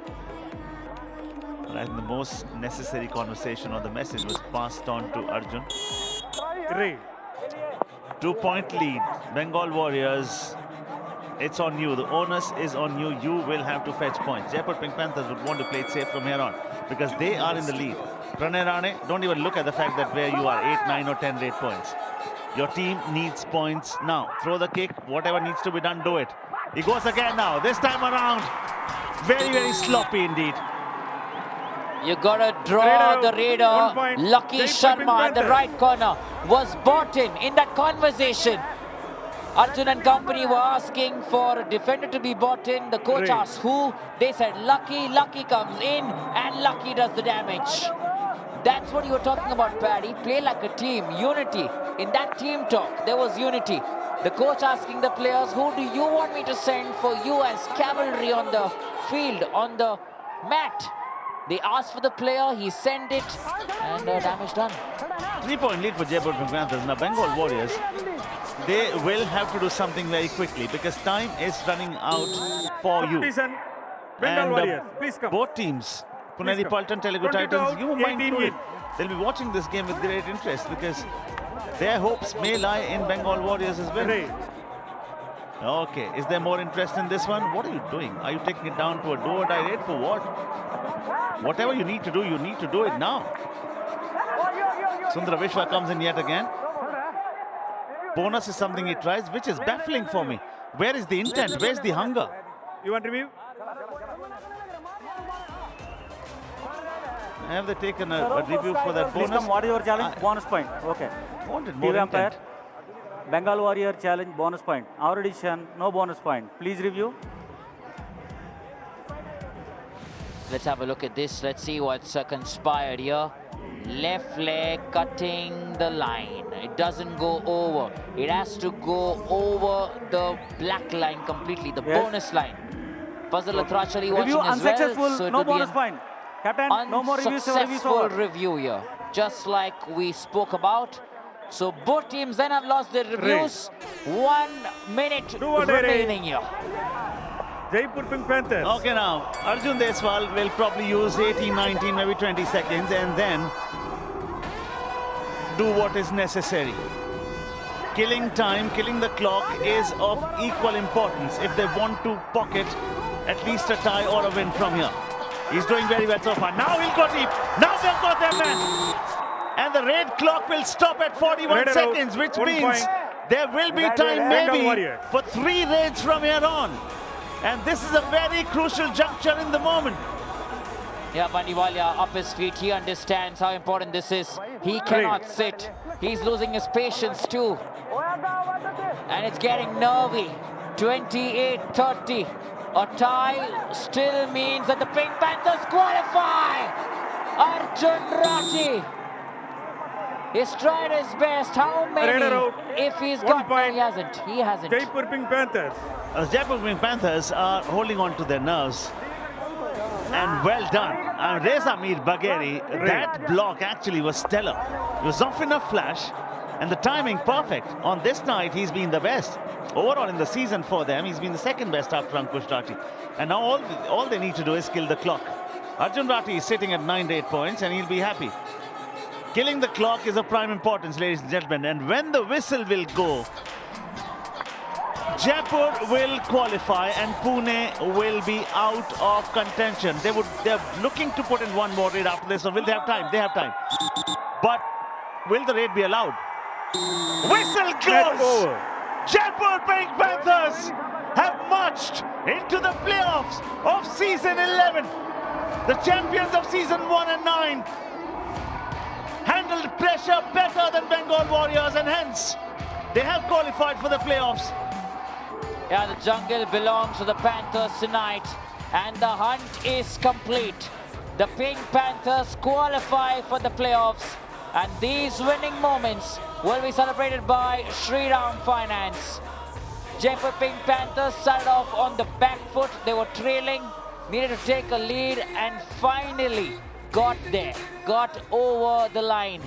And I think the most necessary conversation or the message was passed on to Arjun. Great. 2-point lead. Bengal Warriors. It's on you. The onus is on you. You will have to fetch points. Jaipur Pink Panthers would want to play it safe from here on because they are in the lead. Pranay Rane, don't even look at the fact that where you are, 8, 9 or 10 rate points. Your team needs points now. Throw the kick. Whatever needs to be done, do it. He goes again now. This time around, very, very sloppy indeed. You gotta draw the radar. Lucky Sharma in the right corner was bought in that conversation. Arjun and company were asking for a defender to be bought in. The coach asked who. They said Lucky. Lucky comes in and Lucky does the damage. That's what you were talking about, Paddy. Play like a team. Unity. In that team talk, there was unity. The coach asking the players, who do you want me to send for you as cavalry on the field, on the mat? They asked for the player, he sent it, and damage done. 3-point lead for Jaipur Pink Panthers. Now Bengal Warriors, they will have to do something very quickly because time is running out for you. Bengal Warriors, please come. Both teams, Puneri Paltan, Telugu Titans, you mind it. They'll be watching this game with great interest because their hopes may lie in Bengal Warriors as well. Okay, is there more interest in this one? What are you doing? Are you taking it down to a do-or-die raid for what? Whatever you need to do it now. Sundara Vishwa comes in yet again. Bonus is something he tries, which is baffling for me. Where is the intent? Where's the hunger? You want review? Have they taken a review for that bonus? Please come, what is your challenge? Bonus point. Okay. Wanted more TV umpire. intent. Bengal Warrior challenge, bonus point. Our edition, no bonus point. Please review. Let's have a look at this. Let's see what's conspired here. Left leg cutting the line. It doesn't go over. It has to go over the black line completely, the bonus line. Fazal Atrachali watching Review as unsuccessful, well. So no bonus point. Captain, no more reviews. Unsuccessful review here, just like we spoke about. So both teams then have lost their reviews. 1 minute remaining here. Jaipur Pink Panthers. Okay, now Arjun Deswal will probably use 18, 19, maybe 20 seconds and then do what is necessary. Killing time, killing the clock is of equal importance if they want to pocket at least a tie or a win from here. He's doing very well so far. Now he'll go deep. Now they've got their man. And the raid clock will stop at 41 seconds, which means there will be time maybe for 3 raids from here on. And this is a very crucial juncture in the moment. Yeah, Bandiwalia up his feet. He understands how important this is. He cannot sit. He's losing his patience too. And it's getting nervy. 28-30. A tie still means that the Pink Panthers qualify. Arjun Rathi. He's tried his best. How many? If he's got one, he hasn't. He hasn't. Jaipur Pink Panthers. Jaipur Pink Panthers are holding on to their nerves. And well done. And Reza Mir Bagheri, that block actually was stellar. It was off enough flash and the timing perfect. On this night, he's been the best. Overall in the season for them, he's been the second best after Ankush Rathi. And now all they need to do is kill the clock. Arjun Rathi is sitting at 98 points and he'll be happy. Killing the clock is of prime importance, ladies and gentlemen. And when the whistle will go, Jaipur will qualify and Pune will be out of contention. They're looking to put in one more raid after this. So will they have time? They have time. But will the raid be allowed? Whistle goes! Jaipur Pink Panthers have marched into the playoffs of season 11. The champions of season 1 and 9 handled pressure better than Bengal Warriors and hence they have qualified for the playoffs. Yeah, the jungle belongs to the Panthers tonight and the hunt is complete. The Pink Panthers qualify for the playoffs and these winning moments will be celebrated by Shriram Finance. Jaipur Pink Panthers started off on the back foot. They were trailing, needed to take a lead and finally got there, got over the line.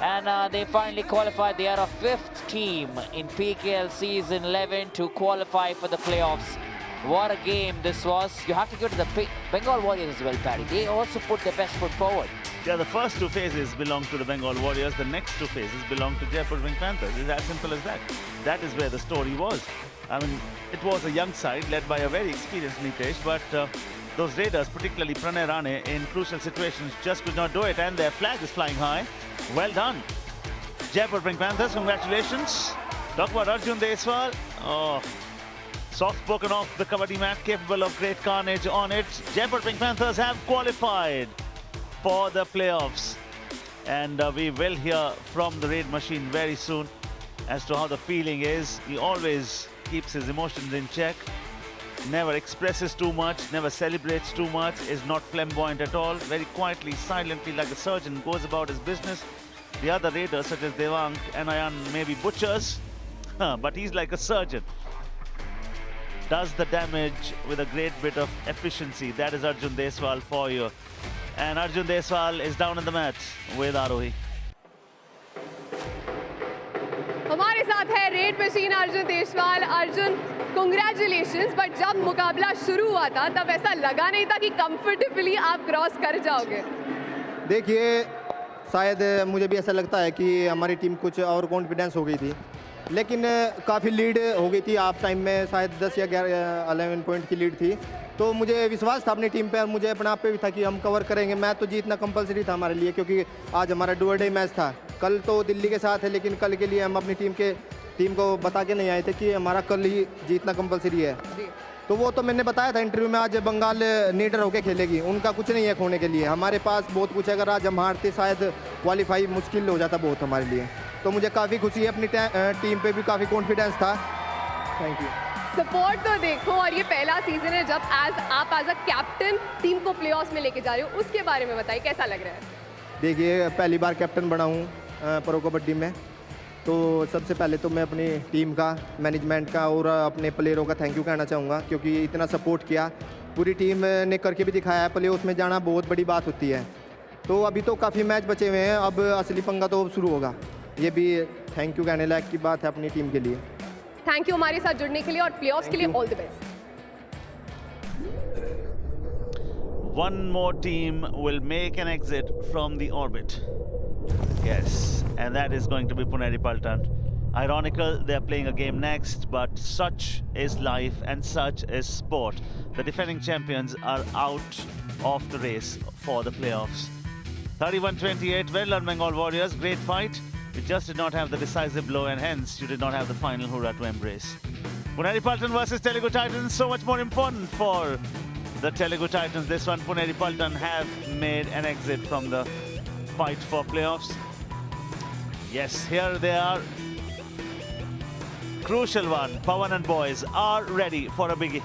And they finally qualified. They are a 5th team in PKL season 11 to qualify for the playoffs. What a game this was. You have to go to the Bengal Warriors as well, Paddy. They also put their best foot forward. Yeah, the first 2 phases belong to the Bengal Warriors. The next 2 phases belong to Jaipur Pink Panthers. It's as simple as that. That is where the story was. I mean, it was a young side led by a very experienced Nitesh, but those Raiders, particularly Pranay Rane, in crucial situations just could not do it, and their flag is flying high. Well done. Jaipur Pink Panthers, congratulations. Talk about Arjun Deswal. Oh, soft-spoken off the Kabaddi mat, capable of great carnage on it. Jaipur Pink Panthers have qualified for the playoffs. And we will hear from the raid machine very soon as to how the feeling is. He always keeps his emotions in check. Never expresses too much, never celebrates too much, is not flamboyant at all. Very quietly, silently, like a surgeon, goes about his business. The other raiders, such as Devang and Ayan, may be butchers, but he's like a surgeon. Does the damage with a great bit of efficiency. That is Arjun Deswal for you. And Arjun Deswal is down in the mat with Arohi. हमारे साथ है red machine Arjun Deswal. Arjun, congratulations. But जब मुकाबला शुरू हुआ था तब ऐसा लगा नहीं था कि कंफर्टेबली आप क्रॉस कर जाओगे। देखिए, शायद मुझे भी ऐसा लगता है कि हमारी टीम कुछ और कॉन्फिडेंस हो गई थी, लेकिन काफ़ी लीड हो गई थी। हाफ टाइम में शायद 10 या 11 पॉइंट की लीड थी, तो मुझे विश्वास था अपनी टीम पे और मुझे अपने आप पे भी था कि हम कवर करेंगे। मैच तो जीतना कंपलसरी था हमारे लिए, क्योंकि आज हमारा डू और डे मैच था। कल तो दिल्ली के साथ है, लेकिन कल के लिए हम अपनी टीम को बता के नहीं आए थे कि हमारा कल ही जीतना कंपलसरी है। तो वो तो मैंने बताया था इंटरव्यू में, आज बंगाल नीडर होकर खेलेगी, उनका कुछ नहीं है खोने के लिए। हमारे पास बहुत कुछ है, अगर आज हम हारते शायद क्वालिफाई मुश्किल हो जाता बहुत हमारे लिए। तो मुझे काफ़ी खुशी है, अपनी टीम पे भी काफ़ी कॉन्फिडेंस था। Thank you. सपोर्ट तो देखो, और ये पहला सीजन है जब आप एज अ कैप्टन टीम को प्लेऑफ्स में लेके जा रहे हो, उसके बारे में बताइए कैसा लग रहा है? देखिए, पहली बार कैप्टन बना हूँ प्रो कबड्डी में, तो सबसे पहले तो मैं अपनी टीम का, मैनेजमेंट का और अपने प्लेयरों का थैंक यू कहना चाहूँगा, क्योंकि इतना सपोर्ट किया। पूरी टीम ने करके भी दिखाया है। प्लेऑफ्स में जाना बहुत बड़ी बात होती है। तो अभी तो काफ़ी मैच बचे हुए हैं, अब असली पंगा तो शुरू होगा। ये भी थैंक यू कहने लायक की बात है अपनी टीम के लिए। थैंक यू हमारे साथ जुड़ने के लिए और प्लेऑफ्स के लिए all the best. One more team will make an exit from the orbit. Yes, and that is going to be Puneri Paltan. Ironical, they're playing a game next, but such is life and such is sport. The defending champions are out of the race for the playoffs. 31-28, well done Bengal Warriors, great fight. You just did not have the decisive blow, and hence you did not have the final hurrah to embrace. Puneri Paltan versus Telugu Titans, so much more important for the Telugu Titans. This one, Puneri Paltan have made an exit from the fight for playoffs. Yes, here they are. Crucial one. Pawan and boys are ready for a biggie.